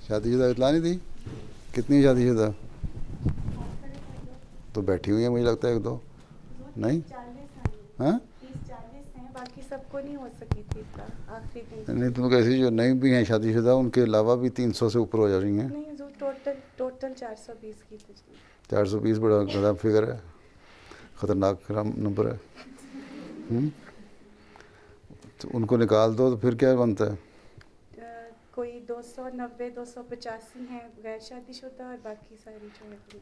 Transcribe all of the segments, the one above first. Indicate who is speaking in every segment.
Speaker 1: شادی شدہ اطلاع نہیں دی؟ کتنی شادی شدہ؟ تو بیٹھی ہوئی ہیں مجھے لگتا ہے ایک دو. نہیں ہاں
Speaker 2: باقی سب کو نہیں ہو سکی تھی آخری
Speaker 1: نہیں، تو ایسی جو نئی بھی ہیں شادی شدہ ان کے علاوہ بھی 300 سے اوپر ہو جا رہی ہیں.
Speaker 2: نہیں ٹوٹل 420 کی تھی.
Speaker 1: 420 بڑا گدا فگر ہے، خطرناک نمبر ہے. تو ان کو نکال دو تو پھر کیا بنتا ہے؟
Speaker 2: کوئی 285 ہیں غیر شادی شدہ اور باقی ساری جو ہے میرڈ.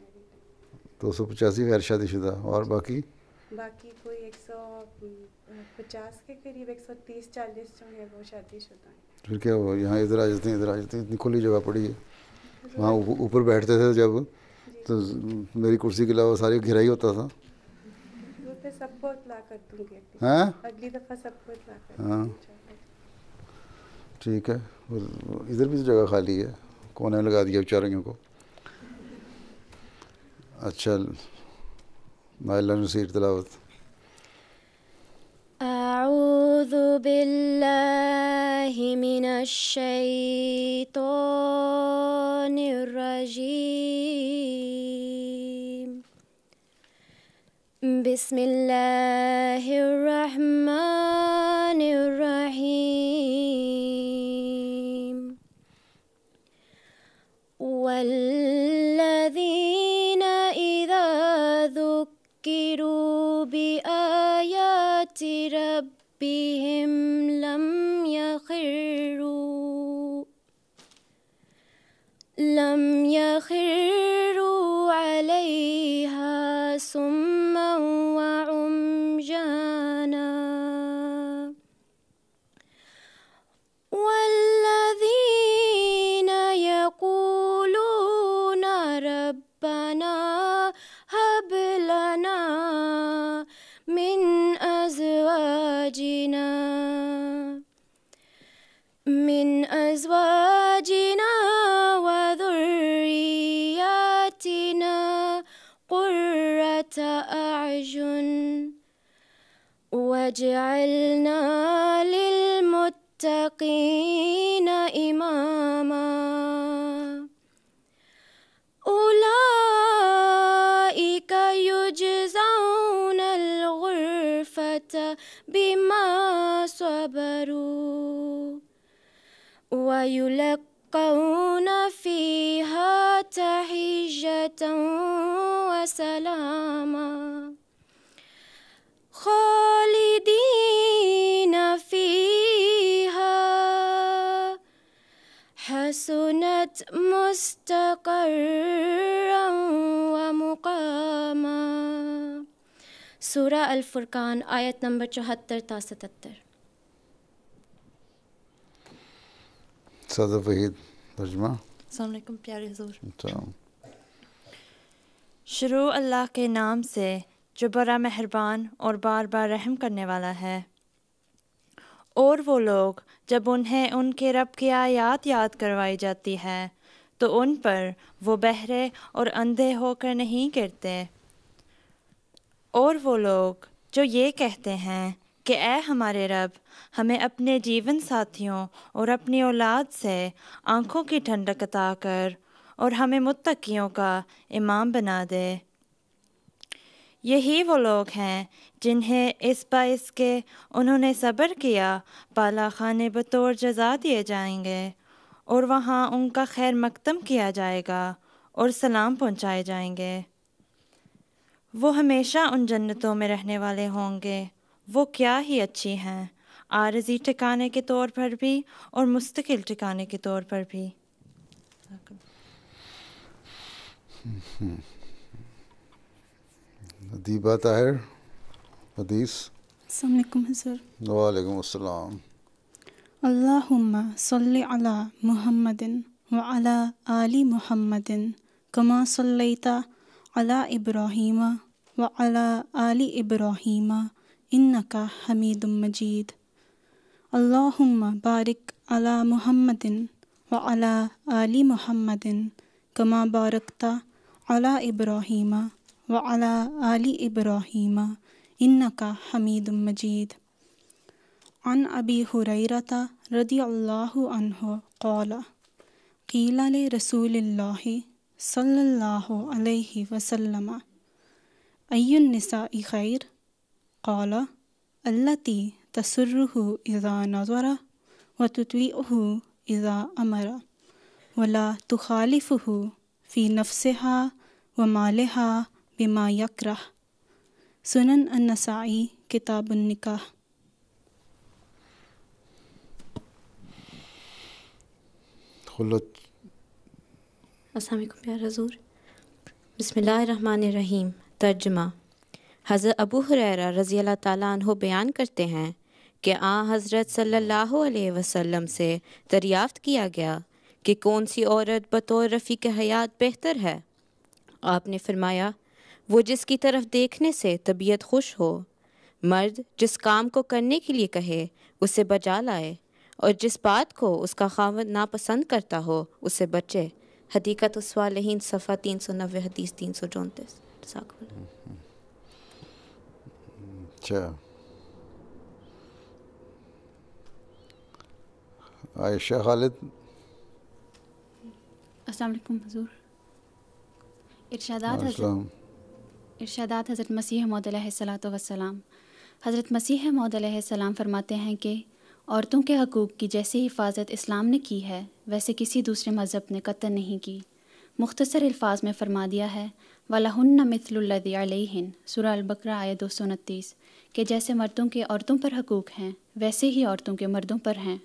Speaker 1: 285 غیر شادی شدہ اور باقی
Speaker 2: کوئی 150 کے قریب 130-140 جو ہیں وہ شادی شدہ ہیں.
Speaker 1: پھر کیا ہوا؟ یہاں ادھر آ جاتے ہیں، ادھر آ جاتے ہیں. اتنی کھلی جگہ پڑی ہے. وہاں اوپر بیٹھتے تھے جب تو میری کرسی کے علاوہ ساری گھرا ہی ہوتا تھا.
Speaker 2: سب کو اطلاع کر دوں گی
Speaker 1: ہاں
Speaker 2: اگلی دفعہ سب کو اطلاع کر
Speaker 1: ہاں
Speaker 2: دوں گی.
Speaker 1: ٹھیک ہے. ادھر بھی تو جگہ خالی ہے، کونے لگا دیا بیچاریوں کو. اچھا مائلہ نصیر تلاوت.
Speaker 3: اعوذ باللہ من الشیطان الرجیم بسم اللہ الرحمن الرحیم والذین اذا ذکروا بآیات ربهم لم يخروا علیہا صما وعميانا والذین یقولون ربنا هب لنا من ازواجنا وذریاتنا قرة اعین واجعلنا للمتقین اماما اولئک یجزون الغرفة بما صبروا ویلقون فیہا تحیۃ وسلاما خالدین فیہا حسنت مستقرا ومقاما. سورہ الفرقان آیت نمبر 74 تا 77.
Speaker 1: سادہ وحید ترجمہ.
Speaker 4: السلام علیکم پیارے حضور.
Speaker 1: السلام.
Speaker 4: شروع اللہ کے نام سے جو بڑا مہربان اور بار بار رحم کرنے والا ہے. اور وہ لوگ جب انہیں ان کے رب کی آیات یاد کروائی جاتی ہے تو ان پر وہ بہرے اور اندھے ہو کر نہیں گرتے. اور وہ لوگ جو یہ کہتے ہیں کہ اے ہمارے رب ہمیں اپنے جیون ساتھیوں اور اپنی اولاد سے آنکھوں کی ٹھنڈک عطا کر اور ہمیں متقیوں کا امام بنا دے. یہی وہ لوگ ہیں جنہیں اس باعث کہ انہوں نے صبر کیا بالا خانے بطور جزا دیے جائیں گے اور وہاں ان کا خیر مقدم کیا جائے گا اور سلام پہنچائے جائیں گے. وہ ہمیشہ ان جنتوں میں رہنے والے ہوں گے، وہ کیا ہی اچھی ہیں، عارضی ٹھکانے کے طور پر بھی اور مستقل ٹھکانے کے طور پر بھی.
Speaker 1: ادیبہ طاہر حدیث.
Speaker 5: السلام علیکم حضور.
Speaker 1: وعلیکم السلام.
Speaker 5: اللہم صلی علی محمد وعلی آل محمد کما صلیت علی ابراہیم وعلی آل ابراہیم انک حمید مجید. اللہم بارک علی محمد وعلی آل محمد کما بارکت علی ابراہیم وعلی آل ابراہیم انک حمید مجید. عن ابی ہریرہ رضی اللہ عنہ قال قیل لرسول اللہ صلی اللہ علیہ وسلم ای النساء خیر قال التی تسرہ اذا نظر وتطیعہ اذا امر ولا تخالفہ فی نفسها ومالها بما یکرہ۔ سنن النسائی کتاب النکاح۔
Speaker 1: خلت
Speaker 6: السلام علیکم پیارا حضور۔ بسم اللہ الرحمن الرحیم۔ ترجمہ۔ حضرت ابو ہریرہ رضی اللہ تعالیٰ عنہ بیان کرتے ہیں کہ حضرت صلی اللہ علیہ وسلم سے دریافت کیا گیا کہ کون سی عورت بطور رفیق حیات بہتر ہے؟ آپ نے فرمایا، وہ جس کی طرف دیکھنے سے طبیعت خوش ہو، مرد جس کام کو کرنے کے لیے کہے اسے بجا لائے، اور جس بات کو اس کا خاوند ناپسند کرتا ہو اس سے بچے۔ حدیقۃ الصالحین صفحہ 390 حدیث 334۔ جزاک اللہ۔
Speaker 1: اچھا، عائشہ خالد۔
Speaker 7: السلام علیکم حضور۔
Speaker 1: السلام۔
Speaker 7: ارشادات حضرت مسیح موعود علیہ الصلاۃ والسلام۔ حضرت مسیح موعود علیہ السلام فرماتے ہیں کہ عورتوں کے حقوق کی جیسی حفاظت اسلام نے کی ہے ویسے کسی دوسرے مذہب نے قطعاً نہیں کی۔ مختصر الفاظ میں فرما دیا ہے وَلَهُنَّ مِثْلُ الَّذِي عَلَيْهِنَّ، سورہ البقرہ آیت 229، کہ جیسے مردوں کے عورتوں پر حقوق ہیں ویسے ہی عورتوں کے مردوں پر ہیں۔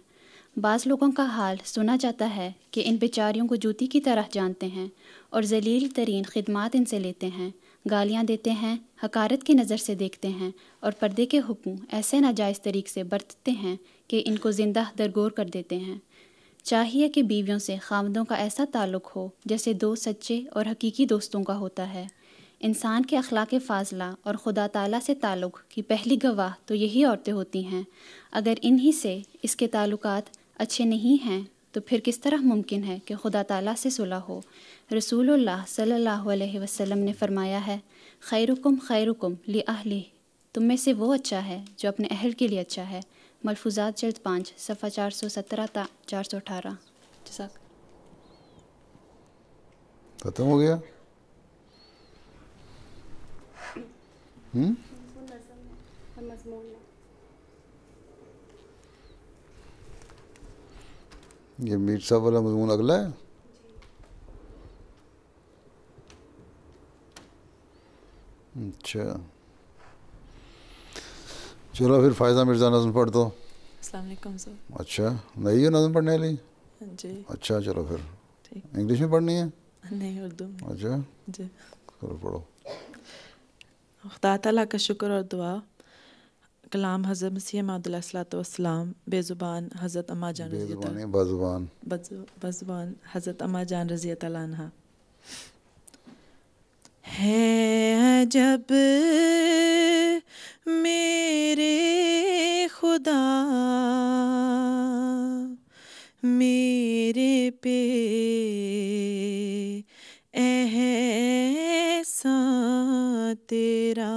Speaker 7: بعض لوگوں کا حال سنا جاتا ہے کہ ان بیچاریوں کو جوتی کی طرح جانتے ہیں اور ذلیل ترین خدمات ان سے لیتے ہیں، گالیاں دیتے ہیں، حقارت کی نظر سے دیکھتے ہیں، اور پردے کے حکم ایسے ناجائز طریق سے برتتے ہیں کہ ان کو زندہ درگور کر دیتے ہیں۔ چاہیے کہ بیویوں سے خاوندوں کا ایسا تعلق ہو جیسے دو سچے اور حقیقی دوستوں کا ہوتا ہے۔ انسان کے اخلاق فاضلہ اور خدا تعالیٰ سے تعلق کی پہلی گواہ تو یہی عورتیں ہوتی ہیں۔ اگر انہی سے اس کے تعلقات اچھے نہیں ہیں تو پھر کس طرح ممکن ہے کہ خدا تعالیٰ سے صلح ہو؟ رسول اللہ صلی اللہ علیہ وسلم نے فرمایا ہے خیرکم خیرکم لأہلہ، تم میں سے وہ اچھا ہے جو اپنے اہل کے لیے اچھا ہے۔ ملفوظات جلد 5 صفحہ 417 تا 418۔ جزاک۔
Speaker 1: ختم ہو گیا؟ یہ میر صاحب والا مضمون اگلا ہے؟ اچھا چلو پھر فائزہ مرزا نظم پڑھ دو۔
Speaker 8: السلام علیکم سر۔
Speaker 1: اچھا نہیں ہے نظم پڑھنے والی؟
Speaker 8: جی
Speaker 1: اچھا چلو پھر
Speaker 8: ٹھیک۔
Speaker 1: انگلش میں پڑھنی ہے؟
Speaker 8: نہیں، اردو میں۔
Speaker 1: اچھا
Speaker 8: جی
Speaker 1: چلو پڑھو۔
Speaker 8: خدا تعالیٰ کا شکر اور دعا، کلام حضرت مسیح موعود علیہ الصلوۃ والسلام، بے زبان حضرت اما جان
Speaker 1: بے
Speaker 8: رضی
Speaker 1: زبان
Speaker 8: اللہ،
Speaker 1: بازبان،
Speaker 8: بزبان حضرت اما جان رضی اللہ عنہا۔ ہے عجب میرے خدا میرے پہ احسان تیرا،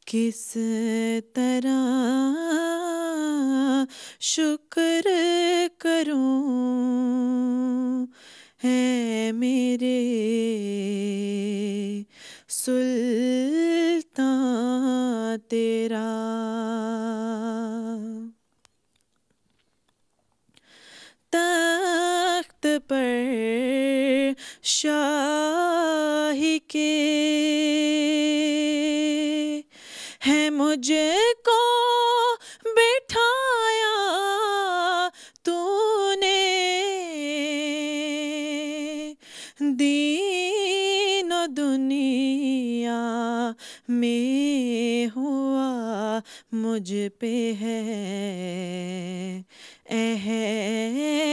Speaker 8: کس طرح شکر کروں، ہے میرے سلطان تیرا۔ تخت پر شاہی کے ہے مجھ کو بٹھایا تو نے، دین و دنیا میں ہوا مجھ پہ ہے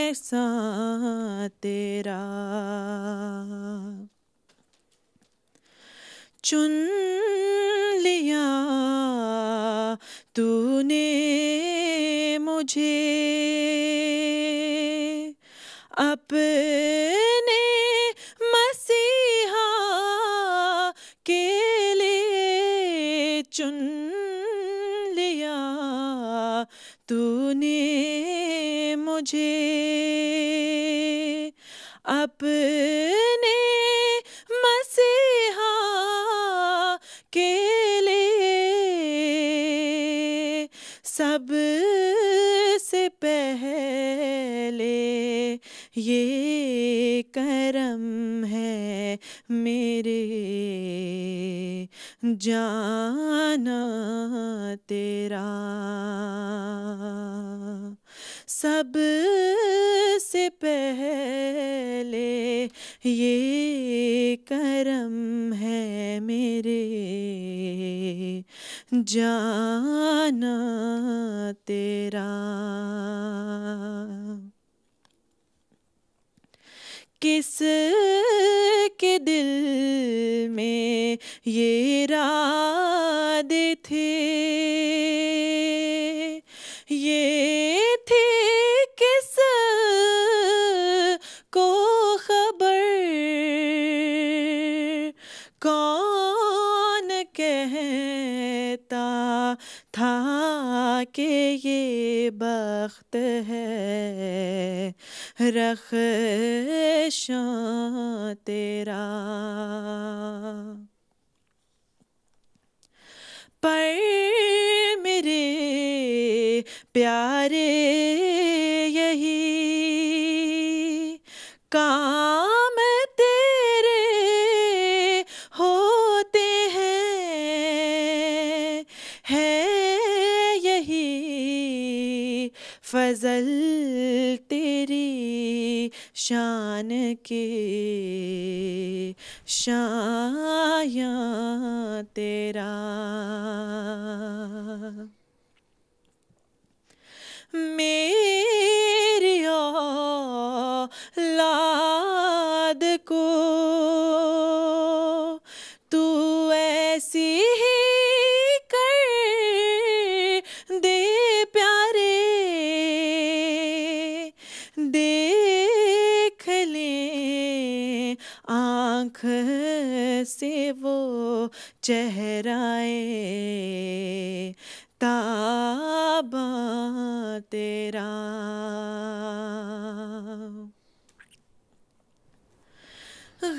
Speaker 8: احسان تیرا۔ چن لیا تو نے مجھے اپنے مسیحا کے لیے، چن لیا تو نے مجھے اپنے مسیحا کے لیے سب سے پہلے یہ کرم ہے میرے جانا تیرا، سب سے پہلے یہ کرم ہے میرے جانا تیرا۔ کس کے دل میں یہ راد تھے، یہ تھی کس کو خبر، کون کہتا تھا کہ یہ بخت ہے رخشاں تیرا، پر میرے پیارے یہی کام تیرے ہوتے ہیں، ہے یہی فضل تیری شان کے شایاں تیرا، میری اولاد کو تو ایسی ہی کر دے پیارے، دیکھ لیں آنکھ سے وہ چہرائے تاباں تیرا،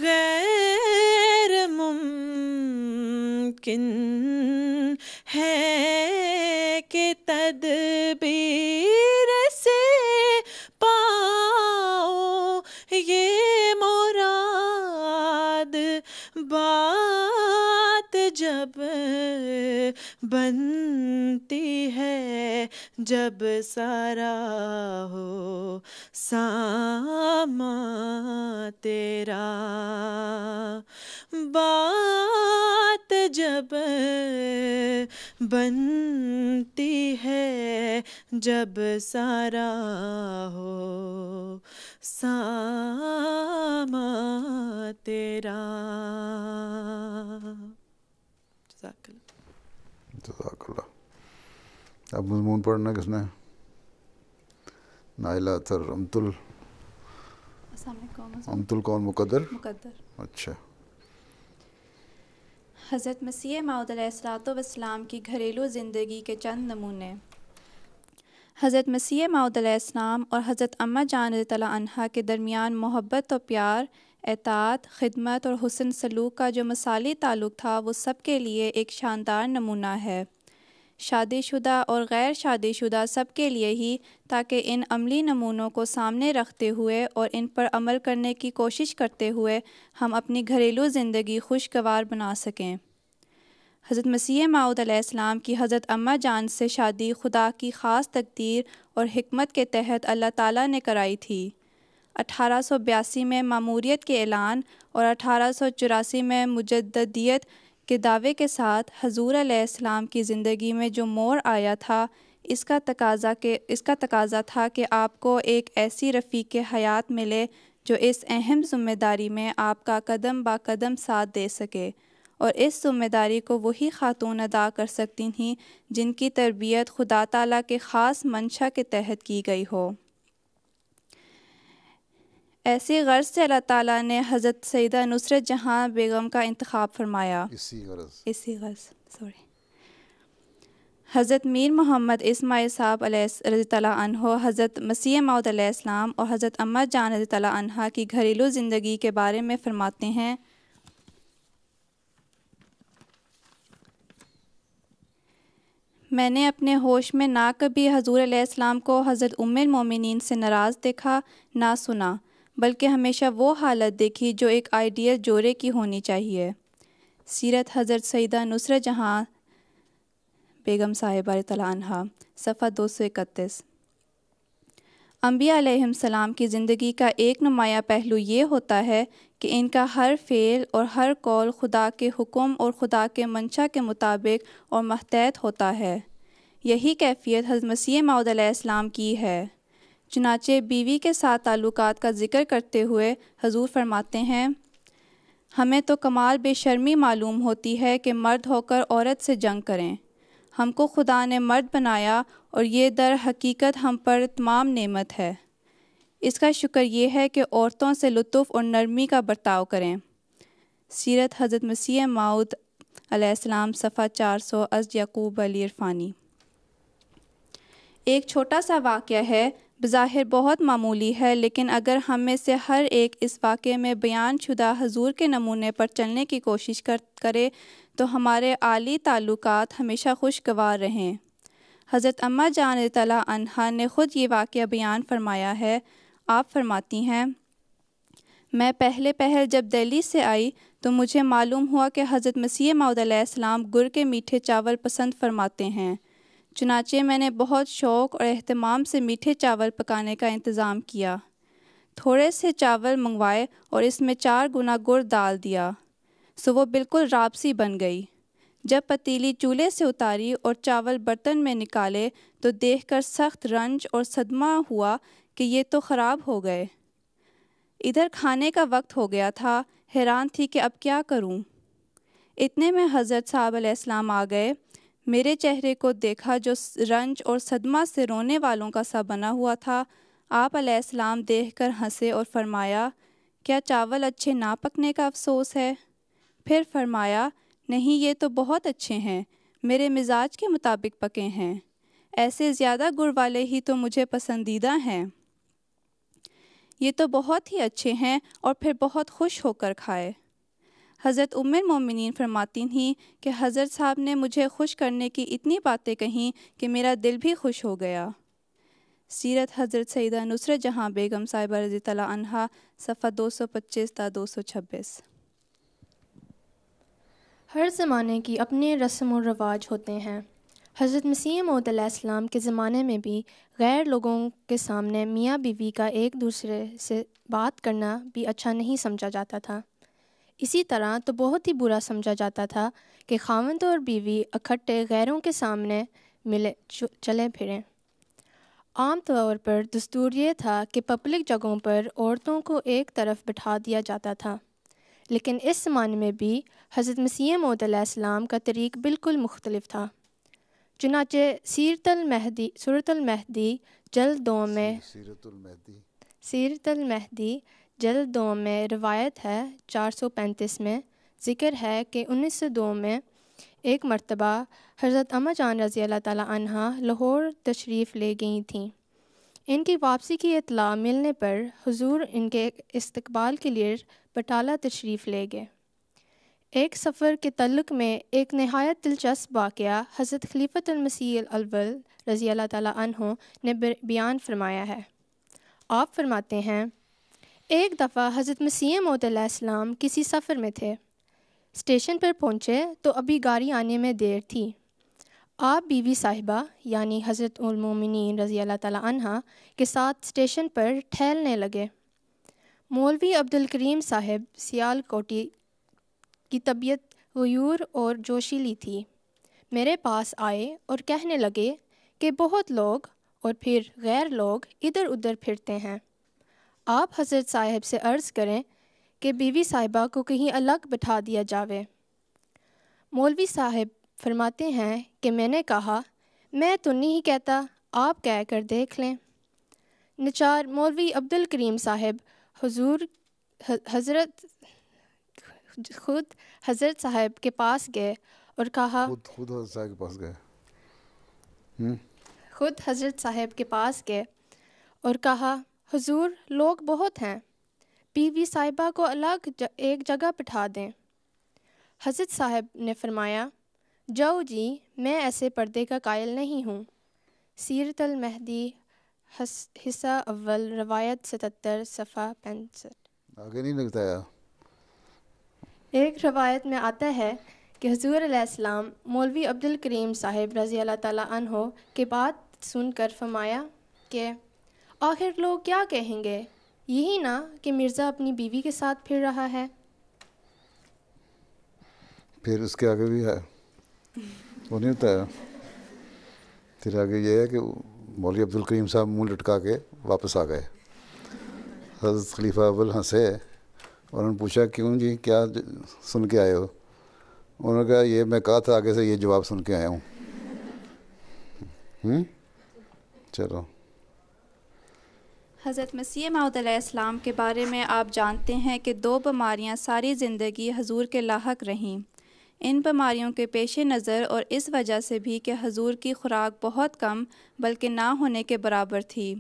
Speaker 8: غیر ممکن ہے کہ تدبیر سے پاؤ یہ مراد، بات جب بنتی ہے جب سارا ہو ساما تیرا، بات جب بنتی ہے جب سارا ہو ساما تیرا۔ جزاک اللہ۔
Speaker 1: جزاک اللہ۔ اب مضمون پڑھنا کس نے؟ نائلہ اطہر۔
Speaker 7: السلام علیکم۔
Speaker 1: امتل کون؟ مقدر؟
Speaker 7: مقدر۔
Speaker 1: اچھا۔
Speaker 9: حضرت مسیح موعود علیہ الصلوۃ والسلام کی گھریلو زندگی کے چند نمونے۔ حضرت مسیح موعود علیہ السلام اور حضرت اماں جان رضی اللہ عنہا کے درمیان محبت و پیار، اطاعت، خدمت اور حسن سلوک کا جو مثالی تعلق تھا وہ سب کے لیے ایک شاندار نمونہ ہے، شادی شدہ اور غیر شادی شدہ سب کے لیے ہی، تاکہ ان عملی نمونوں کو سامنے رکھتے ہوئے اور ان پر عمل کرنے کی کوشش کرتے ہوئے ہم اپنی گھریلو زندگی خوشگوار بنا سکیں۔ حضرت مسیح موعود علیہ السلام کی حضرت اماں جان سے شادی خدا کی خاص تقدیر اور حکمت کے تحت اللہ تعالیٰ نے کرائی تھی۔ 1882 میں ماموریت کے اعلان اور 1884 میں مجددیت کے دعوے کے ساتھ حضور علیہ السلام کی زندگی میں جو موڑ آیا تھا، اس کا تقاضا تھا کہ آپ کو ایک ایسی رفیق حیات ملے جو اس اہم ذمہ داری میں آپ کا قدم با قدم ساتھ دے سکے، اور اس ذمہ داری کو وہی خاتون ادا کر سکتی تھیں جن کی تربیت خدا تعالیٰ کے خاص منشا کے تحت کی گئی ہو۔ ایسی غرض سے اللہ تعالیٰ نے حضرت سیدہ نصرت جہاں بیگم کا انتخاب فرمایا۔ حضرت میر محمد اسماعیل صاحب علیہ رضی اللہ عنہ حضرت مسیح موعود علیہ السلام اور حضرت اماں جان رضی اللہ عنہا کی گھریلو زندگی کے بارے میں فرماتے ہیں، میں نے اپنے ہوش میں نہ کبھی حضور علیہ السلام کو حضرت ام المومنین سے ناراض دیکھا نہ سنا، بلکہ ہمیشہ وہ حالت دیکھی جو ایک آئیڈیل جوڑے کی ہونی چاہیے۔ سیرت حضرت سیدہ نصرت جہاں بیگم صاحبہ رضی اللہ عنہا، صفحہ 231۔ انبیاء علیہم السلام کی زندگی کا ایک نمایاں پہلو یہ ہوتا ہے کہ ان کا ہر فعل اور ہر قول خدا کے حکم اور خدا کے منشا کے مطابق اور ماتحت ہوتا ہے۔ یہی کیفیت حضرت مسیح موعود علیہ السلام کی ہے۔ چنانچہ بیوی کے ساتھ تعلقات کا ذکر کرتے ہوئے حضور فرماتے ہیں، ہمیں تو کمال بے شرمی معلوم ہوتی ہے کہ مرد ہو کر عورت سے جنگ کریں۔ ہم کو خدا نے مرد بنایا اور یہ در حقیقت ہم پر تمام نعمت ہے۔ اس کا شکر یہ ہے کہ عورتوں سے لطف اور نرمی کا برتاؤ کریں۔ سیرت حضرت مسیح موعود علیہ السلام، صفحہ 400 از یعقوب علی عرفانی۔ ایک چھوٹا سا واقعہ ہے، بظاہر بہت معمولی ہے، لیکن اگر ہم میں سے ہر ایک اس واقعے میں بیان شدہ حضور کے نمونے پر چلنے کی کوشش کرے تو ہمارے عالی تعلقات ہمیشہ خوشگوار رہیں۔ حضرت اماں جان رضی اللہ عنہا نے خود یہ واقعہ بیان فرمایا ہے۔ آپ فرماتی ہیں، میں پہل جب دہلی سے آئی تو مجھے معلوم ہوا کہ حضرت مسیح موعود علیہ السلام گڑ کے میٹھے چاول پسند فرماتے ہیں۔ چنانچہ میں نے بہت شوق اور اہتمام سے میٹھے چاول پکانے کا انتظام کیا، تھوڑے سے چاول منگوائے اور اس میں 4 گنا گڑ ڈال دیا، سو وہ بالکل رابسی بن گئی۔ جب پتیلی چولہے سے اتاری اور چاول برتن میں نکالے تو دیکھ کر سخت رنج اور صدمہ ہوا کہ یہ تو خراب ہو گئے۔ ادھر کھانے کا وقت ہو گیا تھا، حیران تھی کہ اب کیا کروں۔ اتنے میں حضرت صاحب علیہ السلام آ گئے۔ میرے چہرے کو دیکھا جو رنج اور صدمہ سے رونے والوں کا سا بنا ہوا تھا۔ آپ علیہ السلام دیکھ کر ہنسے اور فرمایا، کیا چاول اچھے نہ پکنے کا افسوس ہے؟ پھر فرمایا، نہیں، یہ تو بہت اچھے ہیں، میرے مزاج کے مطابق پکے ہیں، ایسے زیادہ گڑ والے ہی تو مجھے پسندیدہ ہیں۔ یہ تو بہت ہی اچھے ہیں، اور پھر بہت خوش ہو کر کھائے۔ حضرت ام المومنین فرماتی ہیں کہ حضرت صاحب نے مجھے خوش کرنے کی اتنی باتیں کہیں کہ میرا دل بھی خوش ہو گیا۔ سیرت حضرت سیدہ نصرت جہاں بیگم صاحبہ رضی اللہ عنہا، صفحہ 225 تا 226۔
Speaker 3: ہر زمانے کی اپنے رسم و رواج ہوتے ہیں۔ حضرت مسیح موعود علیہ السلام کے زمانے میں بھی غیر لوگوں کے سامنے میاں بیوی کا ایک دوسرے سے بات کرنا بھی اچھا نہیں سمجھا جاتا تھا۔ اسی طرح تو بہت ہی برا سمجھا جاتا تھا کہ خاوند اور بیوی اکٹھے غیروں کے سامنے ملے چلے پھریں۔ عام طور پر دستور یہ تھا کہ پبلک جگہوں پر عورتوں کو ایک طرف بٹھا دیا جاتا تھا، لیکن اس زمانے میں بھی حضرت مسیح موعود علیہ السلام کا طریق بالکل مختلف تھا۔ چنانچہ سیرت المہدی جلد 2 میں روایت ہے، 435 میں ذکر ہے کہ 1902 میں ایک مرتبہ حضرت اماں جان رضی اللہ تعالیٰ عنہا لاہور تشریف لے گئی تھیں۔ ان کی واپسی کی اطلاع ملنے پر حضور ان کے استقبال کے لیے بٹالہ تشریف لے گئے۔ ایک سفر کے تعلق میں ایک نہایت دلچسپ واقعہ حضرت خلیفۃ المسیح الاول رضی اللہ تعالیٰ عنہ نے بیان فرمایا ہے۔ آپ فرماتے ہیں، ایک دفعہ حضرت مسیح موعود علیہ السلام کسی سفر میں تھے۔ اسٹیشن پر پہنچے تو ابھی گاڑی آنے میں دیر تھی۔ آپ بیوی صاحبہ یعنی حضرت المومنین رضی اللہ تعالیٰ عنہا کے ساتھ اسٹیشن پر ٹھہرنے لگے۔ مولوی عبدالکریم صاحب سیال کوٹی کی طبیعت غیور اور جوشیلی تھی۔ میرے پاس آئے اور کہنے لگے کہ بہت لوگ اور پھر غیر لوگ ادھر ادھر پھرتے ہیں، آپ حضرت صاحب سے عرض کریں کہ بیوی صاحبہ کو کہیں الگ بٹھا دیا جاوے۔ مولوی صاحب فرماتے ہیں کہ میں نے کہا، میں تو نہیں کہتا، آپ کہہ کر دیکھ لیں۔ نچار مولوی عبدالکریم صاحب خود حضرت صاحب کے پاس گئے اور کہا،
Speaker 1: خود حضرت صاحب کے پاس گئے
Speaker 3: خود حضرت صاحب کے پاس گئے اور کہا حضور لوگ بہت ہیں، بیوی صاحبہ کو الگ ایک جگہ بٹھا دیں۔ حضرت صاحب نے فرمایا جاؤ جی، میں ایسے پردے کا قائل نہیں ہوں۔ سیرت المہدی حصہ اول روایت 77 صفحہ 65۔
Speaker 1: آگے نہیں لگتا ہے۔
Speaker 3: ایک روایت میں آتا ہے کہ حضور علیہ السلام مولوی عبد الکریم صاحب رضی اللہ تعالیٰ عنہ کے بات سن کر فرمایا کہ آخر لوگ کیا کہیں گے، یہی نا کہ مرزا اپنی بیوی کے ساتھ پھر رہا ہے۔
Speaker 1: پھر اس کے آگے بھی ہے، وہ نہیں ہوتا ہے۔ پھر آگے یہ ہے کہ مولوی عبد الکریم صاحب منہ لٹکا کے واپس آ گئے۔ حضرت خلیفہ اول ہنسے اور انہوں نے پوچھا کیوں جی، کیا سن کے آئے ہو؟ انہوں نے کہا یہ میں کہا تھا آگے سے یہ جواب سن کے آیا ہوں۔ چلو۔
Speaker 9: حضرت مسیح موعود علیہ السلام کے بارے میں آپ جانتے ہیں کہ 2 بیماریاں ساری زندگی حضور کے لاحق رہیں۔ ان بیماریوں کے پیش نظر اور اس وجہ سے بھی کہ حضور کی خوراک بہت کم بلکہ نہ ہونے کے برابر تھی،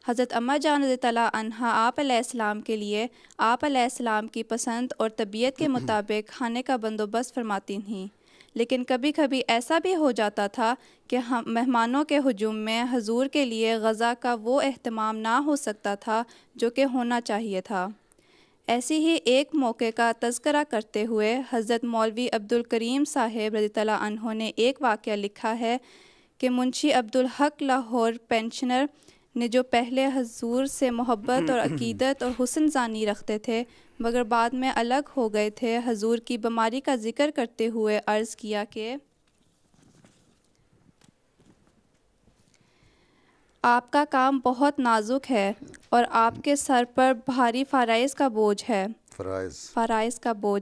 Speaker 9: حضرت اماں جان رضی اللہ عنہا آپ علیہ السلام کے لیے آپ علیہ السلام کی پسند اور طبیعت کے مطابق کھانے کا بندوبست فرماتی تھیں، لیکن کبھی کبھی ایسا بھی ہو جاتا تھا کہ مہمانوں کے ہجوم میں حضور کے لیے غذا کا وہ اہتمام نہ ہو سکتا تھا جو کہ ہونا چاہیے تھا۔ ایسی ہی ایک موقع کا تذکرہ کرتے ہوئے حضرت مولوی عبد الکریم صاحب رضی اللہ عنہ نے ایک واقعہ لکھا ہے کہ منشی عبدالحق لاہور پینشنر نے جو پہلے حضور سے محبت اور عقیدت اور حسن ثانی رکھتے تھے مگر بعد میں الگ ہو گئے تھے، حضور کی بیماری کا ذکر کرتے ہوئے عرض کیا کہ آپ کا کام بہت نازک ہے اور آپ کے سر پر بھاری فرائض کا بوجھ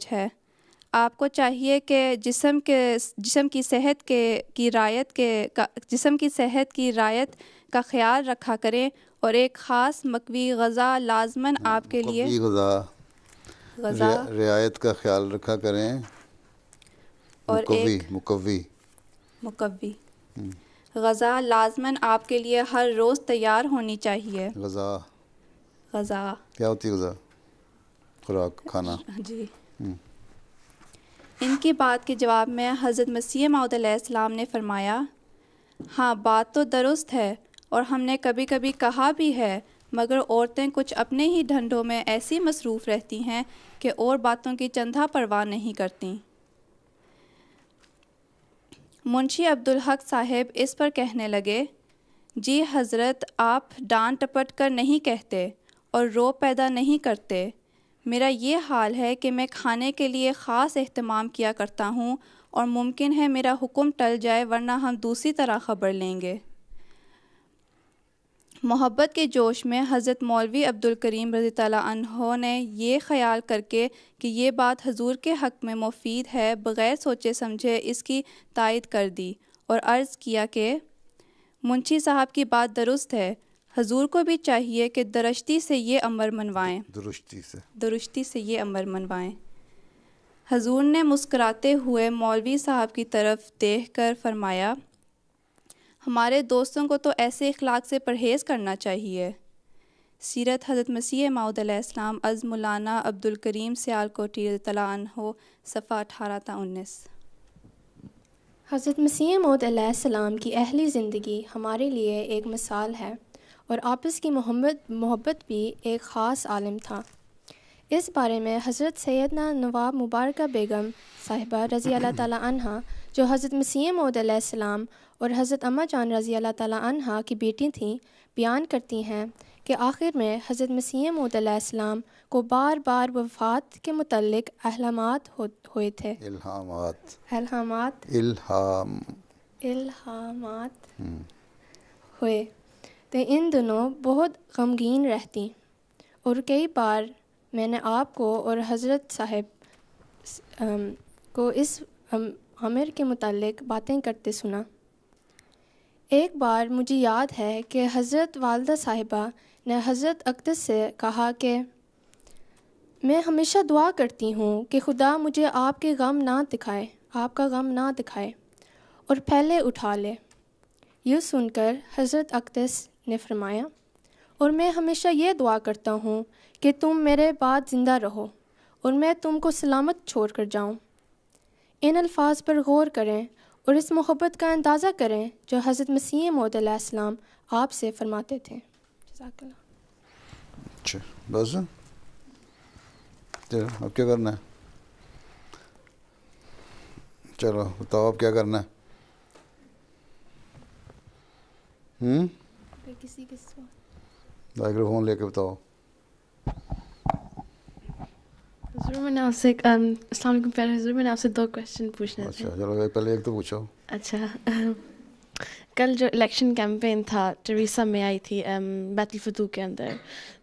Speaker 9: ہے۔ آپ کو چاہیے کہ جسم کی صحت کی رعایت کا خیال رکھا کریں اور ایک خاص مقوی غذا لازماً آپ کے لیے
Speaker 1: رعایت کا خیال رکھا کریں
Speaker 9: اور مقوی غذا لازماً آپ کے لیے ہر روز تیار ہونی چاہیے۔ غذا
Speaker 1: کیا ہوتی ہے؟ غذا خوراک، کھانا۔
Speaker 9: جی۔ ان کی بات کے جواب میں حضرت مسیح موعود علیہ السلام نے فرمایا ہاں بات تو درست ہے اور ہم نے کبھی کبھی کہا بھی ہے، مگر عورتیں کچھ اپنے ہی ڈھنڈوں میں ایسی مصروف رہتی ہیں کہ اور باتوں کی چندھا پرواہ نہیں کرتیں۔ منشی عبدالحق صاحب اس پر کہنے لگے جی حضرت، آپ ڈانٹ ٹپٹ کر نہیں کہتے اور روب پیدا نہیں کرتے۔ میرا یہ حال ہے کہ میں کھانے کے لیے خاص اہتمام کیا کرتا ہوں اور ممکن ہے میرا حکم ٹل جائے ورنہ ہم دوسری طرح خبر لیں گے۔ محبت کے جوش میں حضرت مولوی عبد الکریم رضی اللہ عنہ نے یہ خیال کر کے کہ یہ بات حضور کے حق میں مفید ہے، بغیر سوچے سمجھے اس کی تائید کر دی اور عرض کیا کہ منشی صاحب کی بات درست ہے، حضور کو بھی چاہیے کہ درشتی سے یہ امر منوائیں۔ حضور نے مسکراتے ہوئے مولوی صاحب کی طرف دیکھ کر فرمایا ہمارے دوستوں کو تو ایسے اخلاق سے پرہیز کرنا چاہیے۔ سیرت حضرت مسیح موعود علیہ السلام از مولانا عبد الکریم سیالکوٹی رضی اللہ عنہ صفحہ 18 تا 19۔
Speaker 3: حضرت مسیح موعود علیہ السلام کی اہلی زندگی ہمارے لیے ایک مثال ہے اور آپس کی محبت بھی ایک خاص عالم تھا۔ اس بارے میں حضرت سیدنا نواب مبارکہ بیگم صاحبہ رضی اللہ تعالیٰ عنہ جو حضرت مسیح موعود علیہ السلام اور حضرت اماں جان رضی اللہ تعالیٰ عنہ کی بیٹی تھیں، بیان کرتی ہیں کہ آخر میں حضرت مسیح موعود علیہ السلام کو بار بار وفات کے متعلق الہامات ہوئے تھے۔ الہامات ہوئے تو ان دنوں بہت غمگین رہتی اور کئی بار میں نے آپ کو اور حضرت صاحب کو اس امر کے متعلق باتیں کرتے سنا۔ ایک بار مجھے یاد ہے کہ حضرت والدہ صاحبہ نے حضرت اقدس سے کہا کہ میں ہمیشہ دعا کرتی ہوں کہ خدا مجھے آپ کا غم نہ دکھائے اور پھیلے اٹھا لے۔ یہ سن کر حضرت اقدس نے فرمایا اور میں ہمیشہ یہ دعا کرتا ہوں کہ تم میرے بعد زندہ رہو اور میں تم کو سلامت چھوڑ کر جاؤں۔ ان الفاظ پر غور کریں اور اس محبت کا اندازہ کریں جو حضرت مسیح موعود علیہ السلام آپ سے فرماتے تھے۔ جزاک اللہ۔
Speaker 1: اچھا بس چلو اب کیا کرنا ہے؟ چلو بتاؤ اب کیا کرنا ہے؟
Speaker 3: کسی کے سوال؟
Speaker 1: مائکرو فون لے کے بتاؤ۔
Speaker 10: حضور میں نے آپ سے السلام علیکم پیارے حضور، میں نے آپ سے 2 کویشچن پوچھنے تھے۔
Speaker 1: اچھا چلو پہلے ایک تو پوچھو۔
Speaker 10: اچھا کل جو الیکشن کیمپین تھا ٹریسا میں آئی تھی بیت الفتوح کے اندر،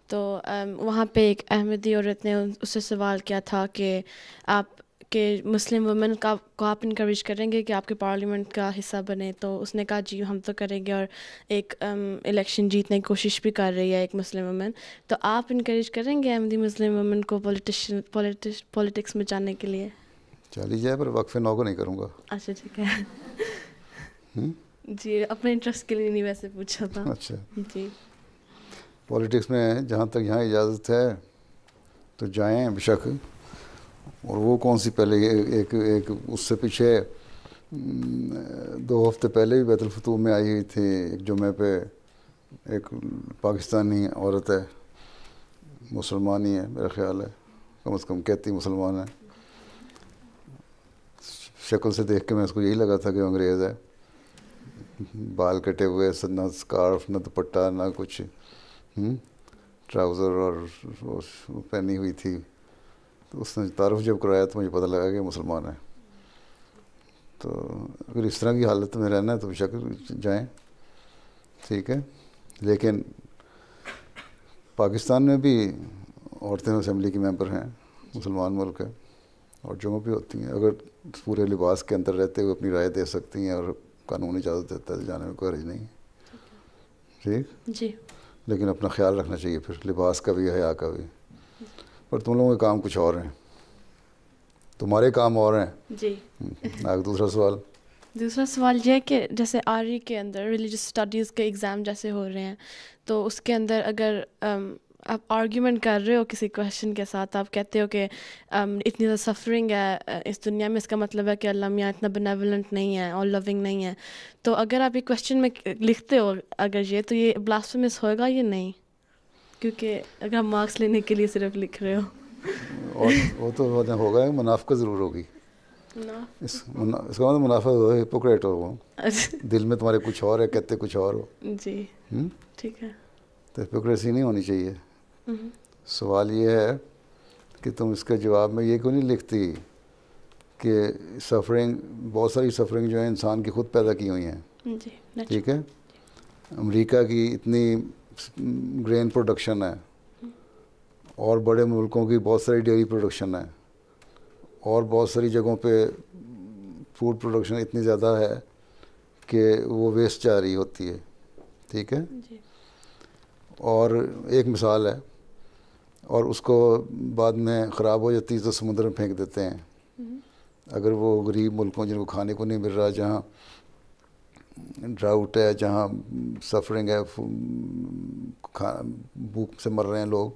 Speaker 10: تو وہاں پہ ایک احمدی عورت نے اس سے سوال کیا تھا کہ آپ کہ مسلم وومن کو آپ انکریج کریں گے کہ آپ کے پارلیمنٹ کا حصہ بنے، تو اس نے کہا جی ہم تو کریں گے، اور ایک الیکشن جیتنے کی کوشش بھی کر رہی ہے ایک مسلم وومن، تو آپ انکریج کریں گے احمدی مسلم وومن کو پولیٹکس میں جانے کے لیے؟
Speaker 1: چلی جائے پر وقف نو کو نہیں کروں گا۔
Speaker 10: اچھا ٹھیک ہے جی، اپنے انٹرسٹ کے لیے نہیں ویسے پوچھا تھا۔
Speaker 1: اچھا
Speaker 10: جی
Speaker 1: پولیٹکس میں جہاں تک یہاں اجازت ہے تو جائیں بے شک، اور وہ کون سی پہلے ایک اس سے پیچھے 2 ہفتے پہلے بھی بیت الفتوح میں آئی ہوئی تھی ایک جمعے پہ، ایک پاکستانی عورت ہے، مسلمان ہی ہے میرا خیال ہے، کم از کم کہتی مسلمان ہے، شکل سے دیکھ کے میں اس کو یہی لگا تھا کہ انگریز ہے، بال کٹے ہوئے، نہ اسکارف نہ دوپٹہ نہ کچھ، ٹراؤزر اور پہنی ہوئی تھی، تو اس نے تعارف جب کرایا تو مجھے پتہ لگا کہ مسلمان ہے۔ تو اگر اس طرح کی حالت میں رہنا ہے تو بے شک جائیں، ٹھیک ہے، لیکن پاکستان میں بھی عورتیں اسمبلی کی ممبر ہیں، مسلمان ملک ہے، اور جمعہ بھی ہوتی ہیں، اگر پورے لباس کے اندر رہتے ہوئے اپنی رائے دے سکتی ہیں اور قانون اجازت دیتا ہے جانے میں کوئی حرج نہیں، ٹھیک
Speaker 10: جی،
Speaker 1: لیکن اپنا خیال رکھنا چاہیے پھر لباس کا بھی، حیا کا بھی۔ پر تم لوگوں کے کام کچھ اور ہیں، تمہارے کام اور ہیں۔
Speaker 10: جی
Speaker 1: آگے دوسرا سوال۔
Speaker 10: دوسرا سوال یہ ہے کہ جیسے آری کے اندر ریلیجس اسٹڈیز کے ایگزام جیسے ہو رہے ہیں، تو اس کے اندر اگر آپ آرگیومنٹ کر رہے ہو کسی کویشچن کے ساتھ، آپ کہتے ہو کہ اتنی زیادہ سفرنگ ہے اس دنیا میں، اس کا مطلب ہے کہ اللہ میاں اتنا بینیولنٹ نہیں ہے اور لونگ نہیں ہے، تو اگر آپ ایک کویشچن میں لکھتے ہو اگر یہ، تو یہ بلاسفیمس ہوگا یا نہیں؟ کیونکہ اگر آپ مارکس لینے کے لیے صرف لکھ رہے ہو،
Speaker 1: اور وہ تو ہوگا، منافقت ضرور ہوگی، اس کا مطلب منافع ہو، ہپوکریٹ ہو، وہ دل میں تمہارے کچھ اور ہے، کہتے کچھ اور ہو۔
Speaker 10: جی ٹھیک ہے،
Speaker 1: تو ہپوکریسی نہیں ہونی چاہیے۔ سوال یہ ہے کہ تم اس کے جواب میں یہ کیوں نہیں لکھتی کہ سفرنگ، بہت ساری سفرنگ جو ہے انسان کی خود پیدا کی ہوئی ہیں، ٹھیک ہے، امریکہ کی اتنی گرین پروڈکشن ہے، اور بڑے ملکوں کی بہت ساری ڈیری پروڈکشن ہے، اور بہت ساری جگہوں پہ فوڈ پروڈکشن اتنی زیادہ ہے کہ وہ ویسٹ جا رہی ہوتی ہے، ٹھیک ہے، اور ایک مثال ہے، اور اس کو بعد میں خراب ہو جاتی ہے تو سمندر میں پھینک دیتے ہیں۔ اگر وہ غریب ملکوں جن کو کھانے کو نہیں مل رہا، جہاں ڈراؤٹ ہے، جہاں سفرنگ ہے، بھوک سے مر رہے ہیں لوگ،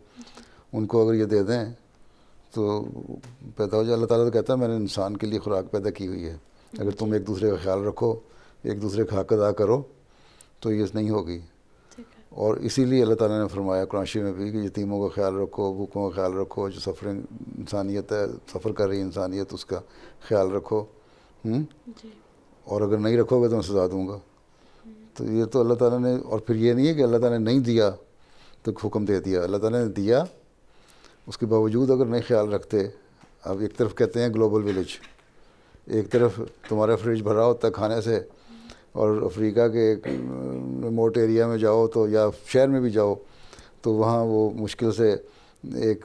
Speaker 1: ان کو اگر یہ دے دیں تو پیدا ہو جائے۔ اللہ تعالیٰ تو کہتا ہے میں نے انسان کے لیے خوراک پیدا کی ہوئی ہے، اگر تم ایک دوسرے کا خیال رکھو، ایک دوسرے کا حق ادا کرو تو یہ نہیں ہوگی۔ اور اسی لیے اللہ تعالیٰ نے فرمایا قرآن شریف میں بھی کہ یتیموں کا خیال رکھو، بھوکوں کا خیال رکھو، جو سفرنگ انسانیت ہے، سفر کر رہی انسانیت، اس کا خیال رکھو، اور اگر نہیں رکھو گے تو میں سزا دوں گا۔ تو یہ تو اللہ تعالیٰ نے، اور پھر یہ نہیں ہے کہ اللہ تعالیٰ نے نہیں دیا تو حکم دے دیا، اللہ تعالیٰ نے دیا، اس کے باوجود اگر نہیں خیال رکھتے، اب ایک طرف کہتے ہیں گلوبل ولیج، ایک طرف تمہارا فریج بھرا ہوتا ہے کھانے سے، اور افریقہ کے ایک ریموٹ ایریا میں جاؤ تو، یا شہر میں بھی جاؤ تو وہاں وہ مشکل سے ایک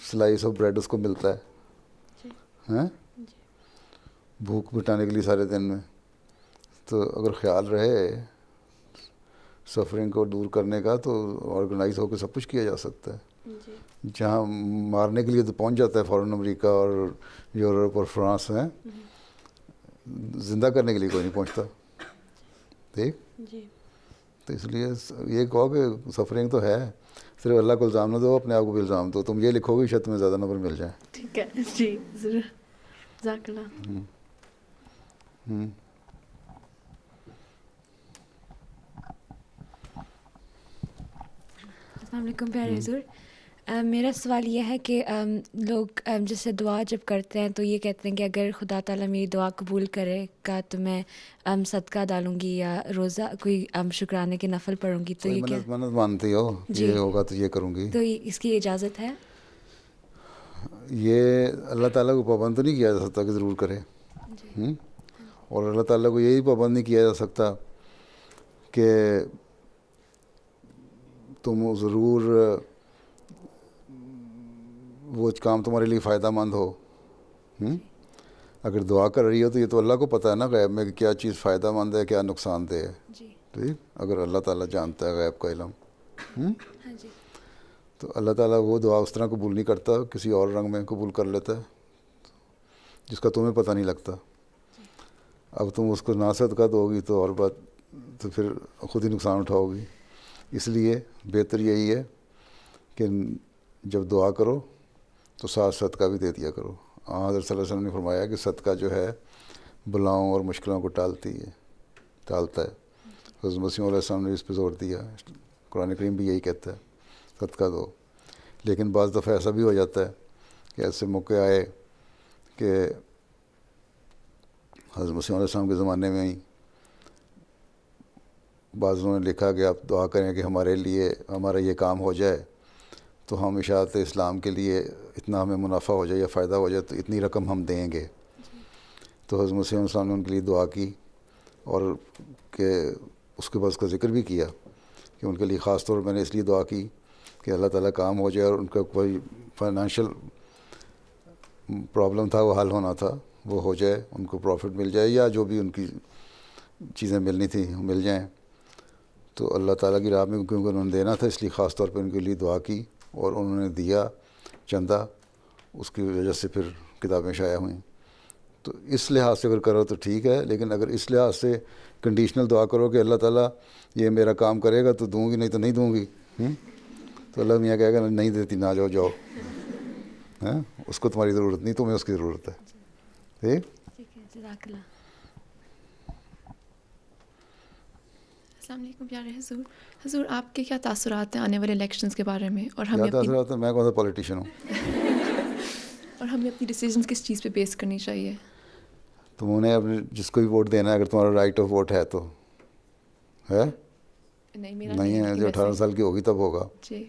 Speaker 1: سلائس آف بریڈ اس کو ملتا ہے، بھوک مٹانے کے لیے سارے دن میں۔ تو اگر خیال رہے سفرنگ کو دور کرنے کا تو آرگنائز ہو کے سب کچھ کیا جا سکتا ہے۔ جہاں مارنے کے لیے تو پہنچ جاتا ہے فوراً امریکہ اور یورپ اور فرانس ہیں، زندہ کرنے کے لیے کوئی نہیں پہنچتا، ٹھیک۔
Speaker 10: جی.
Speaker 1: تو اس لیے یہ کہو کہ سفرنگ تو ہے، صرف اللہ کو الزام نہ دو، اپنے آپ کو بھی الزام دو. تم یہ لکھو گے شاید تمہیں زیادہ نمبر مل جائیں.
Speaker 10: ٹھیک ہے جی ضرور. جزاک اللہ.
Speaker 11: السلام علیکم پیارے حضور. میرا سوال یہ ہے کہ لوگ جیسے دعا جب کرتے ہیں تو یہ کہتے ہیں کہ اگر خدا تعالیٰ میری دعا قبول کرے گا تو میں صدقہ ڈالوں گی یا روزہ کوئی شکرانے کے نفل پڑھوں گی. تو یہ کیا
Speaker 1: منت مانتی ہو یہ ہوگا تو یہ کروں گی،
Speaker 11: تو اس کی اجازت ہے؟
Speaker 1: یہ اللہ تعالیٰ کو پابند تو نہیں کیا جا سکتا کہ ضرور کرے، اور اللہ تعالیٰ کو یہی پابند نہیں کیا جا سکتا کہ تم ضرور وہ کام تمہارے لیے فائدہ مند ہو. اگر دعا کر رہی ہو تو یہ تو اللہ کو پتہ ہے نا غیب میں کہ کیا چیز فائدہ مند ہے کیا نقصان دہ ہے. ٹھیک، اگر اللہ تعالیٰ جانتا ہے غیب کا علم، تو اللہ تعالیٰ وہ دعا اس طرح قبول نہیں کرتا، کسی اور رنگ میں قبول کر لیتا ہے جس کا تمہیں پتہ نہیں لگتا. اب تم اس کو نہ صدقہ دو گی تو اور بات، تو پھر خود ہی نقصان اٹھاؤ گی. اس لیے بہتر یہی ہے کہ جب دعا کرو تو ساتھ صدقہ بھی دے دیا کرو. حضرت صلی اللہ علیہ وسلم نے فرمایا کہ صدقہ جو ہے بلاؤں اور مشکلوں کو ٹالتا ہے. حضرت مسیح علیہ السلام نے اس پہ زور دیا. قرآن کریم بھی یہی کہتا ہے صدقہ دو. لیکن بعض دفعہ ایسا بھی ہو جاتا ہے کہ ایسے موقع آئے کہ حضرت مسیح علیہ السلام کے زمانے میں ہی بعضوں نے لکھا کہ آپ دعا کریں کہ ہمارے لیے ہمارا یہ کام ہو جائے تو ہم اشاعت اسلام کے لیے اتنا ہمیں منافع ہو جائے یا فائدہ ہو جائے تو اتنی رقم ہم دیں گے. تو حضرت مسیح علیہ السلام نے ان کے لیے دعا کی اور کہ اس کے بعد اس کا ذکر بھی کیا کہ ان کے لیے خاص طور پر میں نے اس لیے دعا کی کہ اللہ تعالیٰ کام ہو جائے اور ان کا کوئی فائنانشیل پرابلم تھا وہ حل ہونا تھا وہ ہو جائے، ان کو پروفٹ مل جائے یا جو بھی ان کی چیزیں ملنی تھیں مل جائیں. تو اللہ تعالیٰ کی راہ میں کیونکہ انہوں نے دینا تھا اس لیے خاص طور پہ ان کے لیے دعا کی اور انہوں نے دیا چندہ، اس کی وجہ سے پھر کتابیں شائع ہوئیں. تو اس لحاظ سے اگر کرو تو ٹھیک ہے، لیکن اگر اس لحاظ سے کنڈیشنل دعا کرو کہ اللہ تعالیٰ یہ میرا کام کرے گا تو دوں گی نہیں تو نہیں دوں گی، تو اللہ میاں کہے گا نہیں دیتی نہ جاؤ اس کو تمہاری ضرورت نہیں، تمہیں اس کی ضرورت ہے. ٹھیک.
Speaker 12: السلام علیکم پیارے حضور. حضور آپ کے کیا تاثرات ہیں آنے والے الیکشنز کے بارے میں، اور ہمیں
Speaker 1: کیا تاثرات ہیں؟ میں کون سا پولیٹیشین ہوں
Speaker 12: اور ہمیں اپنی ڈیسیژنز کس چیز پہ بیس کرنی چاہیے؟
Speaker 1: تم انہیں اپنے جس کو بھی ووٹ دینا ہے اگر تمہارا رائٹ آف ووٹ ہے تو ہے، نہیں ہے جو 18 سال کی ہوگی تب ہوگا.
Speaker 12: جی.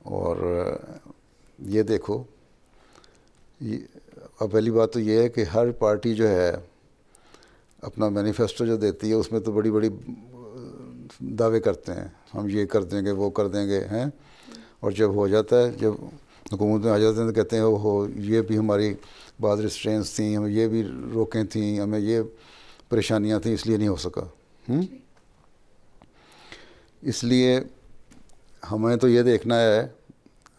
Speaker 1: اور یہ دیکھو اب پہلی بات تو یہ ہے کہ ہر پارٹی جو ہے اپنا مینیفیسٹو جو دیتی ہے اس میں تو بڑی بڑی دعوے کرتے ہیں ہم یہ کر دیں گے وہ کر دیں گے ہیں، اور جب ہو جاتا ہے جب حکومت میں آ جاتے ہیں تو کہتے ہیں یہ بھی ہماری بعض ریسٹرینس تھیں، ہمیں یہ بھی روکیں تھیں، ہمیں یہ پریشانیاں تھیں اس لیے نہیں ہو سکا. اس لیے ہمیں تو یہ دیکھنا ہے،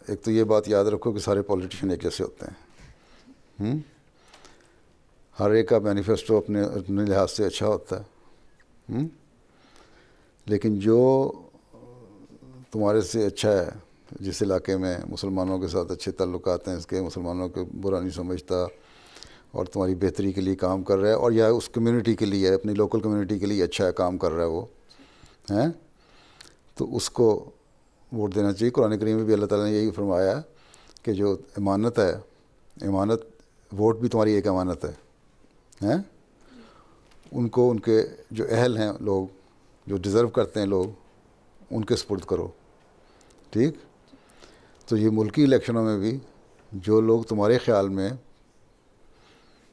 Speaker 1: ایک تو یہ بات یاد رکھو کہ سارے پولیٹیشین ایک جیسے ہوتے ہیں، ہر ایک کا مینیفیسٹو اپنے لحاظ سے اچھا ہوتا ہے، لیکن جو تمہارے سے اچھا ہے، جس علاقے میں مسلمانوں کے ساتھ اچھے تعلقات ہیں، اس کے مسلمانوں کو برا نہیں سمجھتا اور تمہاری بہتری کے لیے کام کر رہا ہے، اور یا اس کمیونٹی کے لیے اپنی لوکل کمیونٹی کے لیے اچھا کام کر رہا ہے وہ ہیں، تو اس کو ووٹ دینا چاہیے. قرآن کریم میں بھی اللہ تعالیٰ نے یہی فرمایا ہے کہ جو امانت ہے، امانت ووٹ بھی تمہاری ایک امانت ہے، ان کو ان کے جو اہل ہیں لوگ جو ڈیزرو کرتے ہیں لوگ ان کے سپرد کرو. ٹھیک. تو یہ ملکی الیکشنوں میں بھی جو لوگ تمہارے خیال میں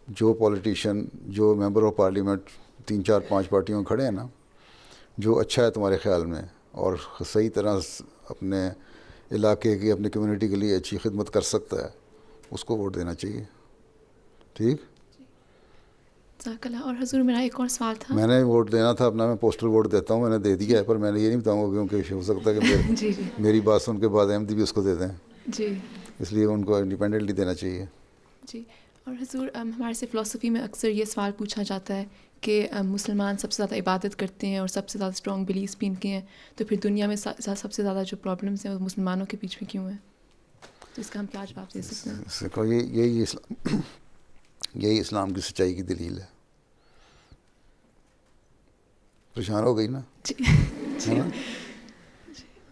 Speaker 1: جو پولیٹیشین جو ممبر آف پارلیمنٹ 3 4 5 پارٹیوں کھڑے ہیں نا، جو اچھا ہے تمہارے خیال میں اور صحیح طرح اپنے علاقے کی اپنی کمیونٹی کے لیے اچھی خدمت کر سکتا ہے اس کو ووٹ دینا چاہیے. ٹھیک.
Speaker 12: اور حضور میرا ایک اور سوال تھا.
Speaker 1: میں نے ووٹ دینا تھا اپنا، میں پوسٹل ووٹ دیتا ہوں، میں نے دے دیا ہے، پر میں نے یہ نہیں بتاؤں گا کیونکہ ہو سکتا ہے کہ میری بات سن کے بعد احمدی بھی اس کو دے دیں.
Speaker 12: جی.
Speaker 1: اس لیے ان کو انڈیپینڈنٹلی دینا چاہیے.
Speaker 12: جی. اور حضور ہمارے سے فلسفی میں اکثر یہ سوال پوچھا جاتا ہے کہ مسلمان سب سے زیادہ عبادت کرتے ہیں اور سب سے زیادہ اسٹرانگ بلیفس بھی ان کے ہیں، تو پھر دنیا میں سب سے زیادہ جو پرابلمس ہیں وہ مسلمانوں کے بیچ میں کیوں ہیں؟ تو اس کا ہم کیا جواب دے سکتے ہیں؟
Speaker 1: یہی اسلام کی سچائی کی دلیل ہے. پریشان ہو گئی نا؟ جی.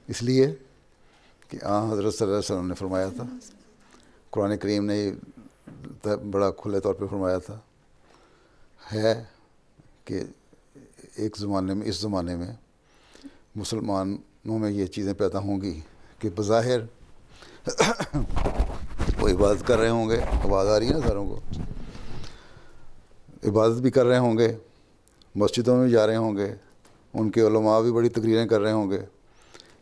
Speaker 1: اس لیے کہ حضرت صلی اللہ علیہ وسلم نے فرمایا تھا، قرآن کریم نے بڑا کھلے طور پہ فرمایا تھا ہے کہ ایک زمانے میں، اس زمانے میں مسلمانوں میں یہ چیزیں پیدا ہوں گی کہ بظاہر وہ عبادت کر رہے ہوں گے، آواز آ رہی ہے نا ساروں کو، عبادت بھی کر رہے ہوں گے، مسجدوں میں بھی جا رہے ہوں گے، ان کے علماء بھی بڑی تقریریں کر رہے ہوں گے،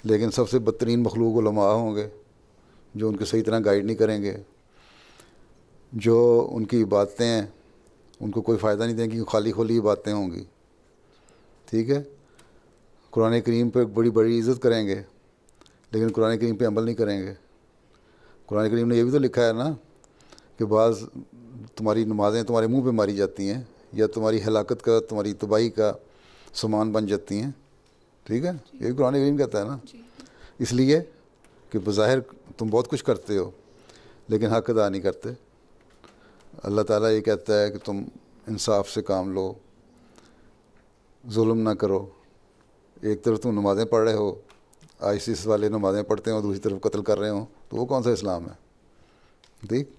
Speaker 1: لیکن سب سے بدترین مخلوق علماء ہوں گے جو ان کے صحیح طرح گائیڈ نہیں کریں گے، جو ان کی باتیں ہیں ان کو کوئی فائدہ نہیں دیں گی، خالی خالی باتیں ہوں گی. ٹھیک ہے، قرآن کریم پہ بڑی بڑی عزت کریں گے لیکن قرآن کریم پہ عمل نہیں کریں گے. قرآن کریم نے یہ بھی تو لکھا ہے نا کہ بعض تمہاری نمازیں تمہارے منہ پہ ماری جاتی ہیں یا تمہاری ہلاکت کا، تمہاری تباہی کا سامان بن جاتی ہیں. ٹھیک ہے، یہ بھی قرآن کریم کہتا ہے نا. اس لیے کہ بظاہر تم بہت کچھ کرتے ہو لیکن حق ادا نہیں کرتے. اللہ تعالیٰ یہ کہتا ہے کہ تم انصاف سے کام لو، ظلم نہ کرو. ایک طرف تم نمازیں پڑھ رہے ہو، ISIS والے نمازیں پڑھتے ہیں اور دوسری طرف قتل کر رہے ہوں، تو وہ کون سا اسلام ہے؟ ٹھیک.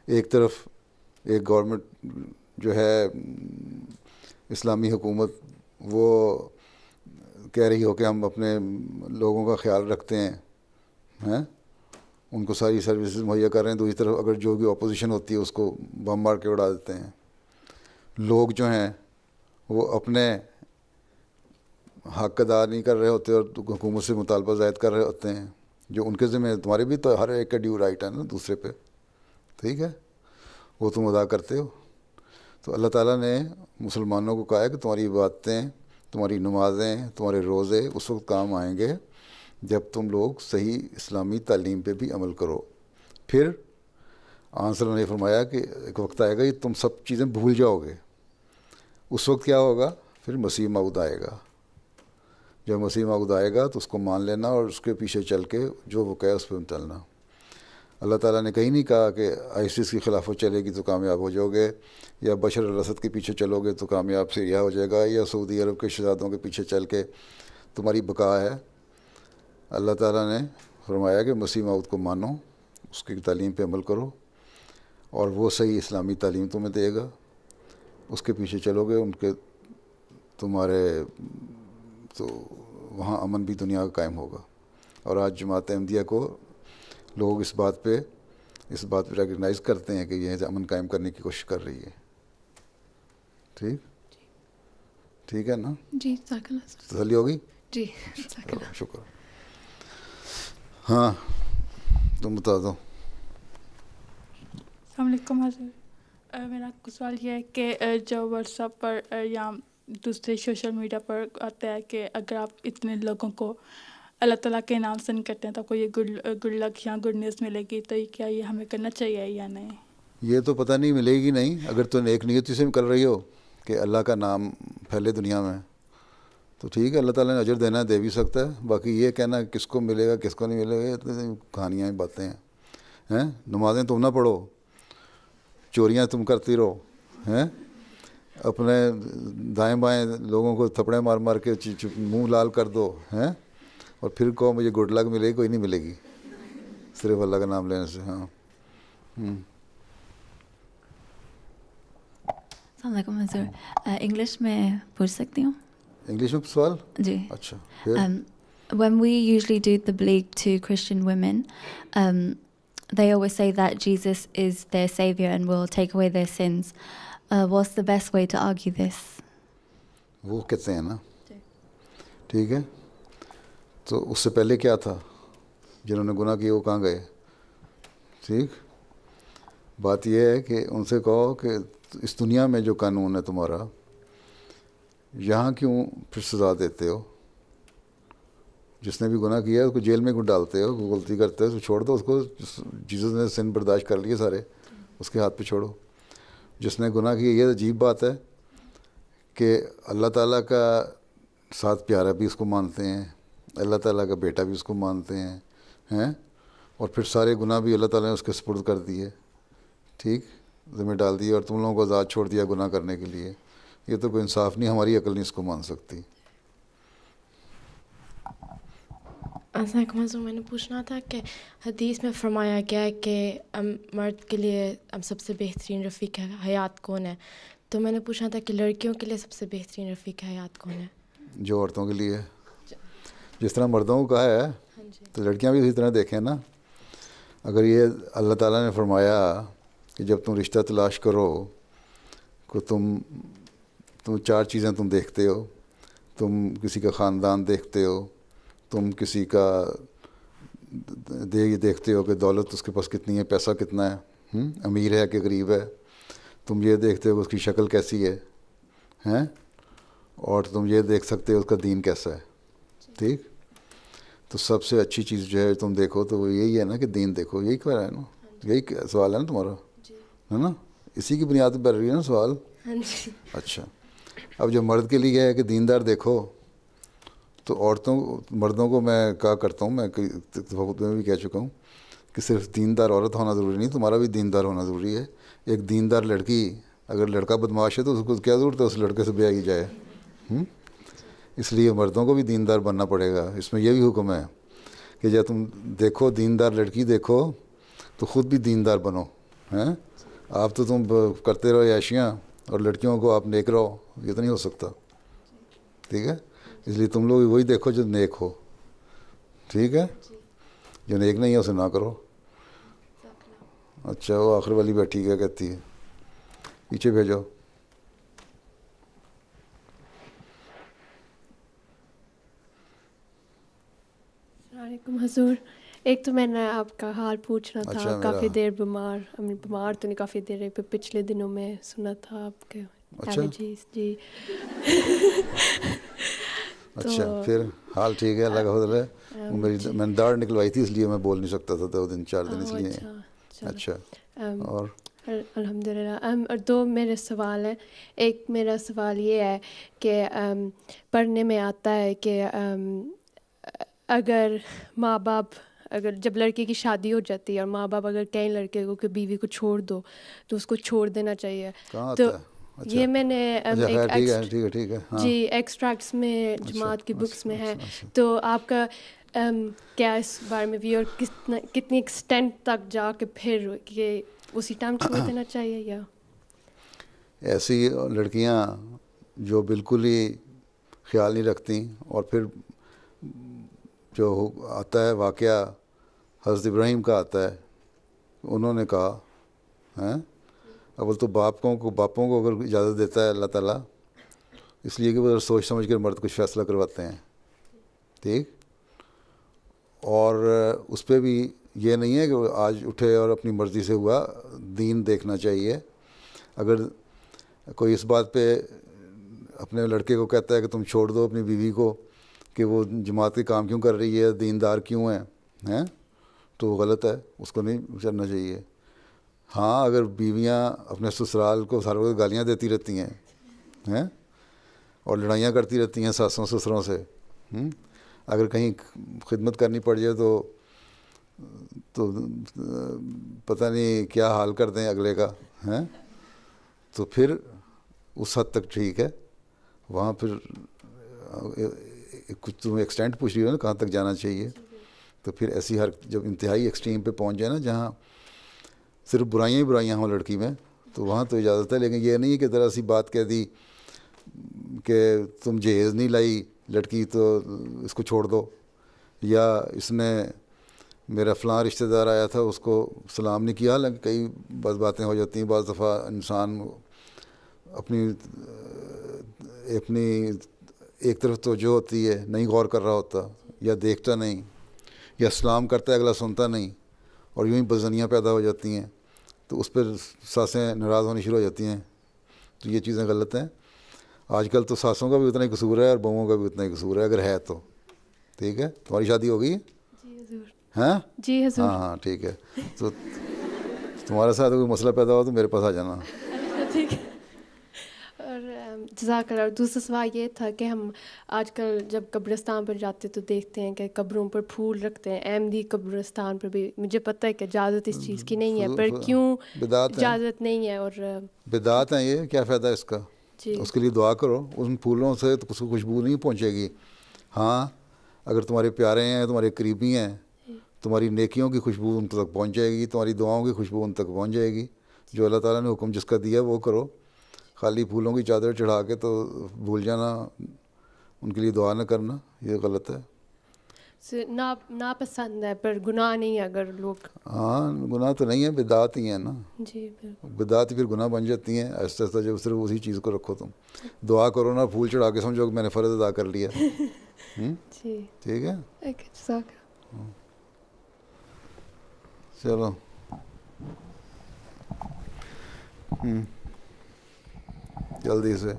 Speaker 1: ایک طرف ایک گورنمنٹ جو ہے اسلامی حکومت وہ کہہ رہی ہو کہ ہم اپنے لوگوں کا خیال رکھتے ہیں، ان کو ساری سروسز مہیا کر رہے ہیں، دوسری طرف اگر جو بھی اپوزیشن ہوتی ہے اس کو بم مار کے اڑا دیتے ہیں. لوگ جو ہیں وہ اپنے حق ادا نہیں کر رہے ہوتے اور حکومت سے مطالبہ زائد کر رہے ہوتے ہیں جو ان کے ذمہ، تمہارے بھی تو ہر ایک کا ڈیو رائٹ ہے نا دوسرے پہ. ٹھیک ہے، وہ تم ادا کرتے ہو. تو اللہ تعالیٰ نے مسلمانوں کو کہا ہے کہ تمہاری عبادتیں، تمہاری نمازیں، تمہارے روزے اس وقت کام آئیں گے جب تم لوگ صحیح اسلامی تعلیم پہ بھی عمل کرو. پھر آن صلی اللہ نے فرمایا کہ ایک وقت آئے گا یہ تم سب چیزیں بھول جاؤ گے. اس وقت کیا ہوگا؟ پھر مسیح موعود آئے گا. جب مسیح موعود آئے گا تو اس کو مان لینا اور اس کے پیچھے چل کے جو وہ کہے اس پہ چلنا. اللہ تعالیٰ نے کہیں نہیں کہا کہ ISIS کی خلافت چلے گی تو کامیاب ہو جاؤ گے، یا بشر الاسد کے پیچھے چلو گے تو کامیاب سیریا ہو جائے گا، یا سعودی عرب کے شہزادوں کے پیچھے چل کے تمہاری بقا ہے. اللہ تعالیٰ نے فرمایا کہ مسیح موعود کو مانو، اس کی تعلیم پہ عمل کرو اور وہ صحیح اسلامی تعلیم تمہیں دے گا، اس کے پیچھے چلو گے، ان کے تمہارے تو وہاں امن بھی دنیا کا قائم ہوگا. اور آج جماعت احمدیہ کو لوگ اس بات پہ ریکگنائز کرتے ہیں کہ یہ امن قائم کرنے کی کوشش کر رہی ہے. ٹھیک ہے نا؟ جی، تسلی ہوگی؟ جی، شکر. ہاں تم بتا دو.
Speaker 13: السلام علیکم حضرت. میرا سوال یہ ہے کہ جو واٹس ایپ پر یا دوسرے سوشل میڈیا پر آتا ہے کہ اگر آپ اتنے لوگوں کو اللہ تعالیٰ کے نام سینڈ کرتے ہیں تو آپ کو یہ گڈ لک یا گڈ نیوز ملے گی، تو کیا یہ ہمیں کرنا چاہیے یا نہیں؟
Speaker 1: یہ تو پتہ نہیں ملے گی نہیں. اگر تو نیک نیتی سے کر رہی ہو کہ اللہ کا نام پھیلے دنیا میں تو ٹھیک ہے، اللہ تعالیٰ نے اجر دینا دے بھی سکتا ہے. باقی یہ کہنا کس کو ملے گا کس کو نہیں ملے گا تو کہانیاں باتیں ہیں. نمازیں تم نہ پڑھو، چوریاں تم کرتی رہو، اپنے دائیں بائیں لوگوں کو تھپڑے مار مار کے منہ لال کر دو، اور پھر کہو مجھے گڈ لک ملے گی. کوئی نہیں ملے گی صرف اللہ کا نام لینے سے. ہاں.
Speaker 14: السلام علیکم حضور. انگلش میں پوچھ سکتی ہوں؟
Speaker 1: انگلش میں سوال؟
Speaker 14: جی.
Speaker 1: اچھا.
Speaker 14: When we usually do the tabligh to Christian women, they always say that Jesus is their savior and will take away their sins. What's the best way to argue this?
Speaker 1: وہ کہتے ہیں نا. ٹھیک ہے، تو اس سے پہلے کیا تھا؟ جنہوں نے گناہ کیے وہ کہاں گئے؟ ٹھیک. بات یہ ہے کہ ان سے کہو کہ اس دنیا میں جو قانون ہے تمہارا، یہاں کیوں پھر سزا دیتے ہو؟ جس نے بھی گناہ کیا ہے اس کو جیل میں کیوں ڈالتے ہو؟ غلطی کرتے ہو تو چھوڑ دو اس کو. جیسس نے سن برداشت کر لیے سارے، اس کے ہاتھ پہ چھوڑو. جس نے گناہ کیا یہ عجیب بات ہے کہ اللہ تعالیٰ کا ساتھ پیارا بھی اس کو مانتے ہیں, اللہ تعالیٰ کا بیٹا بھی اس کو مانتے ہیں, اور پھر سارے گناہ بھی اللہ تعالیٰ نے اس کے سپرد کر دیے, ٹھیک, ذمہ ڈال دیے, اور تم لوگوں کو آزاد چھوڑ دیا گناہ کرنے کے لیے. یہ تو کوئی انصاف نہیں, ہماری عقل نہیں اس کو مان سکتی.
Speaker 10: میں نے پوچھنا تھا کہ حدیث میں فرمایا گیا ہے کہ مرد کے لیے سب سے بہترین رفیق حیات کون ہے, تو میں نے پوچھنا تھا کہ لڑکیوں کے لیے سب سے بہترین رفیق حیات کون ہے؟
Speaker 1: جو عورتوں کے لیے جس طرح مردوں کو کہا ہے تو لڑکیاں بھی اسی طرح دیکھیں نا. اگر یہ اللہ تعالیٰ نے فرمایا کہ جب تم رشتہ تلاش کرو کہ تم 4 چیزیں تم دیکھتے ہو, تم کسی کا خاندان دیکھتے ہو, تم کسی کا دیکھتے ہو کہ دولت اس کے پاس کتنی ہے, پیسہ کتنا ہے, امیر ہے کہ غریب ہے, تم یہ دیکھتے ہو کہ اس کی شکل کیسی ہے, اور تم یہ دیکھ سکتے ہو اس کا دین کیسا ہے, ٹھیک. تو سب سے اچھی چیز جو ہے تم دیکھو تو وہ یہی ہے نا کہ دین دیکھو. یہی کہہ رہا ہے نا, یہی سوال ہے نا تمہارا, ہے نا, اسی کی بنیاد پہ رہی ہے نا سوال. اچھا, اب جو مرد کے لیے ہے کہ دیندار دیکھو, تو مردوں کو میں کہا کرتا ہوں, میں خود میں بھی کہہ چکا ہوں کہ صرف دیندار عورت ہونا ضروری نہیں, تمہارا بھی دیندار ہونا ضروری ہے. ایک دیندار لڑکی, اگر لڑکا بدماش ہے تو اس کو کیا ضرورت ہے اس لڑکے سے بیاہی جائے. اس لیے مردوں کو بھی دیندار بننا پڑے گا. اس میں یہ بھی حکم ہے کہ جب تم دیکھو دیندار لڑکی دیکھو تو خود بھی دیندار بنو. آپ تو تم کرتے رہو عیاشیاں اور لڑکیوں کو آپ نیک رہو, یہ تو نہیں ہو سکتا, ٹھیک ہے. اس لیے تم لوگ وہی دیکھو جو نیک ہو, ٹھیک ہے. جو نیک نہیں ہے اسے نہ کرو. اچھا, وہ آخر والی بیٹھی کیا کہتی ہے, پیچھے بھیجو.
Speaker 3: السلام علیکم حضور. ایک تو میں نے آپ کا حال پوچھنا تھا.
Speaker 1: اچھا,
Speaker 3: کافی دیر بیمار تو نہیں, کافی دیر پچھلے دنوں میں سنا تھا آپ کے الرجیز. جی
Speaker 1: اچھا, پھر حال ٹھیک ہے, اللہ کا فضل ہے. میں نے داڑھ نکلوائی تھی اس لیے میں بول نہیں سکتا تھا 2 دن 4 دن, اس لیے. اچھا, اور
Speaker 3: الحمد للہ. اور 2 میرے سوال ہیں. ایک میرا سوال یہ ہے کہ پڑھنے میں آتا ہے کہ اگر ماں باپ, اگر جب لڑکے کی شادی ہو جاتی ہے اور ماں باپ اگر کہیں لڑکے کو کہ بیوی کو چھوڑ دو تو اس کو چھوڑ دینا چاہیے. تو یہ میں نے جی ایکسٹریکٹس میں جماعت کی بکس میں ہے. تو آپ کا کیا اس بارے میں بھی, اور کتنی ایکسٹینٹ تک جا کے پھر کہ اسی ٹائم چھوڑ دینا چاہیے؟ یا
Speaker 1: ایسی لڑکیاں جو بالکل ہی خیال نہیں رکھتی, اور پھر جو آتا ہے واقعہ حضرت ابراہیم کا آتا ہے, انہوں نے کہا اول تو باپوں کو اگر اجازت دیتا ہے اللہ تعالیٰ, اس لیے کہ وہ سوچ سمجھ کر مرد کچھ فیصلہ کرواتے ہیں, ٹھیک. اور اس پہ بھی یہ نہیں ہے کہ آج اٹھے اور اپنی مرضی سے ہوا, دین دیکھنا چاہیے. اگر کوئی اس بات پہ اپنے لڑکے کو کہتا ہے کہ تم چھوڑ دو اپنی بیوی کو کہ وہ جماعت کے کام کیوں کر رہی ہے, دیندار کیوں ہیں, تو وہ غلط ہے, اس کو نہیں کرنا چاہیے. ہاں, اگر بیویاں اپنے سسرال کو سارے وقت گالیاں دیتی رہتی ہیں اور لڑائیاں کرتی رہتی ہیں ساسوں سسروں سے, اگر کہیں خدمت کرنی پڑ جائے تو پتہ نہیں کیا حال کر دیں اگلے کا, تو پھر اس حد تک ٹھیک ہے. وہاں پھر کچھ تم ایکسٹینٹ پوچھ رہی ہو نا کہاں تک جانا چاہیے, تو پھر ایسی جب انتہائی ایکسٹریم پہ پہنچ جائے نا جہاں صرف برائیاں ہی برائیاں ہوں لڑکی میں, تو وہاں تو اجازت ہے. لیکن یہ نہیں ہے کہ ذرا سی بات کہہ دی کہ تم جہیز نہیں لائی لڑکی تو اس کو چھوڑ دو, یا اس نے میرا فلاں رشتہ دار آیا تھا اس کو سلام نہیں کیا. حالانکہ کئی باتیں ہو جاتی ہیں, بعض دفعہ انسان اپنی ایک طرف توجہ ہوتی ہے, نہیں غور کر رہا ہوتا, یا دیکھتا نہیں, یا سلام کرتا ہے اگلا سنتا نہیں, اور یوں ہی بدظنیاں پیدا ہو جاتی ہیں, تو اس پر ساسیں ناراض ہونی شروع ہو جاتی ہیں. تو یہ چیزیں غلط ہیں. آج کل تو ساسوں کا بھی اتنا ہی قصور ہے اور بہوؤں کا بھی اتنا ہی قصور ہے, اگر ہے تو ٹھیک ہے. تمہاری شادی ہو گئی؟
Speaker 3: جی حضور.
Speaker 1: ہاں
Speaker 3: جی حضور.
Speaker 1: ہاں ٹھیک ہے. تو تمہارے ساتھ کوئی مسئلہ پیدا ہو تو میرے پاس آ جانا.
Speaker 10: ٹھیک ہے. اور جزاک اللہ. اور دوسرا سوال یہ تھا کہ ہم آج کل جب قبرستان پر جاتے تو دیکھتے ہیں کہ قبروں پر پھول رکھتے ہیں. احمدی قبرستان پر بھی مجھے پتہ ہے کہ اجازت اس چیز کی نہیں ہے, پر کیوں اجازت نہیں ہے؟ اور
Speaker 1: بدعات ہیں یہ, کیا فائدہ اس کا؟ اس کے لیے دعا کرو. ان پھولوں سے تو کچھ خوشبو نہیں پہنچے گی. ہاں اگر تمہارے پیارے ہیں, تمہارے قریبی ہیں, تمہاری نیکیوں کی خوشبو ان تک پہنچ جائے گی, تمہاری دعاؤں کی خوشبو ان تک پہنچ جائے گی. جو اللہ تعالیٰ نے حکم جس کا دیا وہ کرو. خالی پھولوں کی چادر چڑھا کے تو بھول جانا, ان کے لیے دعا نہ کرنا, یہ غلط ہے.
Speaker 10: ناپسند ہے پر گناہ نہیں ہے اگر لوگ.
Speaker 1: ہاں گناہ تو نہیں ہے, بدعات ہی ہیں نا.
Speaker 10: جی
Speaker 1: بدعات ہی پھر گناہ بن جاتی ہیں آہستہ آہستہ. جب صرف اسی چیز کو رکھو, تم دعا کرو نا, پھول چڑھا کے سمجھو کہ میں نے فرض ادا کر لیا.
Speaker 10: جی
Speaker 1: ٹھیک ہے, چلو. جلدی سے.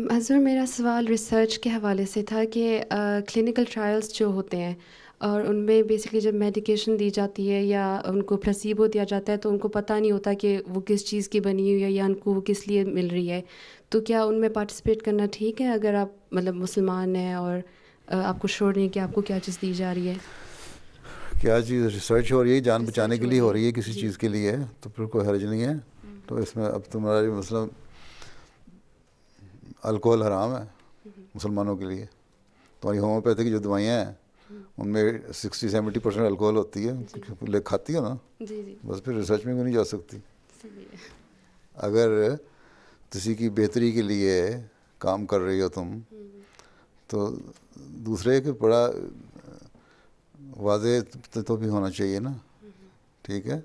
Speaker 15: حضور میرا سوال ریسرچ کے حوالے سے تھا کہ کلینکل ٹرائلز جو ہوتے ہیں اور ان میں بیسکلی جب میڈیکیشن دی جاتی ہے یا ان کو پلاسیبو دیا جاتا ہے تو ان کو پتہ نہیں ہوتا کہ وہ کس چیز کی بنی ہوئی ہے یا ان کو وہ کس لیے مل رہی ہے. تو کیا ان میں پارٹیسپیٹ کرنا ٹھیک ہے اگر آپ مطلب مسلمان ہیں اور آپ کو شور نہیں کہ آپ کو کیا چیز دی جا رہی ہے؟
Speaker 1: کیا چیز ریسرچ ہو رہی ہے, جان بچانے کے لیے ہو رہی ہے, کسی چیز کے لیے, تو پھر کوئی حرج نہیں ہے. تو اس میں اب تمہارا مسئلہ الکوہل حرام ہے مسلمانوں کے لیے. تمہاری ہومیوپیتھی کی جو دوائیاں ہیں ان میں 60-70% الکوہل ہوتی ہے, کھاتی ہو نا, بس پھر ریسرچ میں بھی نہیں جا سکتی. اگر کسی کی بہتری کے لیے کام کر رہی ہو تم تو دوسرے کے بڑا واضح تو بھی ہونا چاہیے نا. ٹھیک ہے,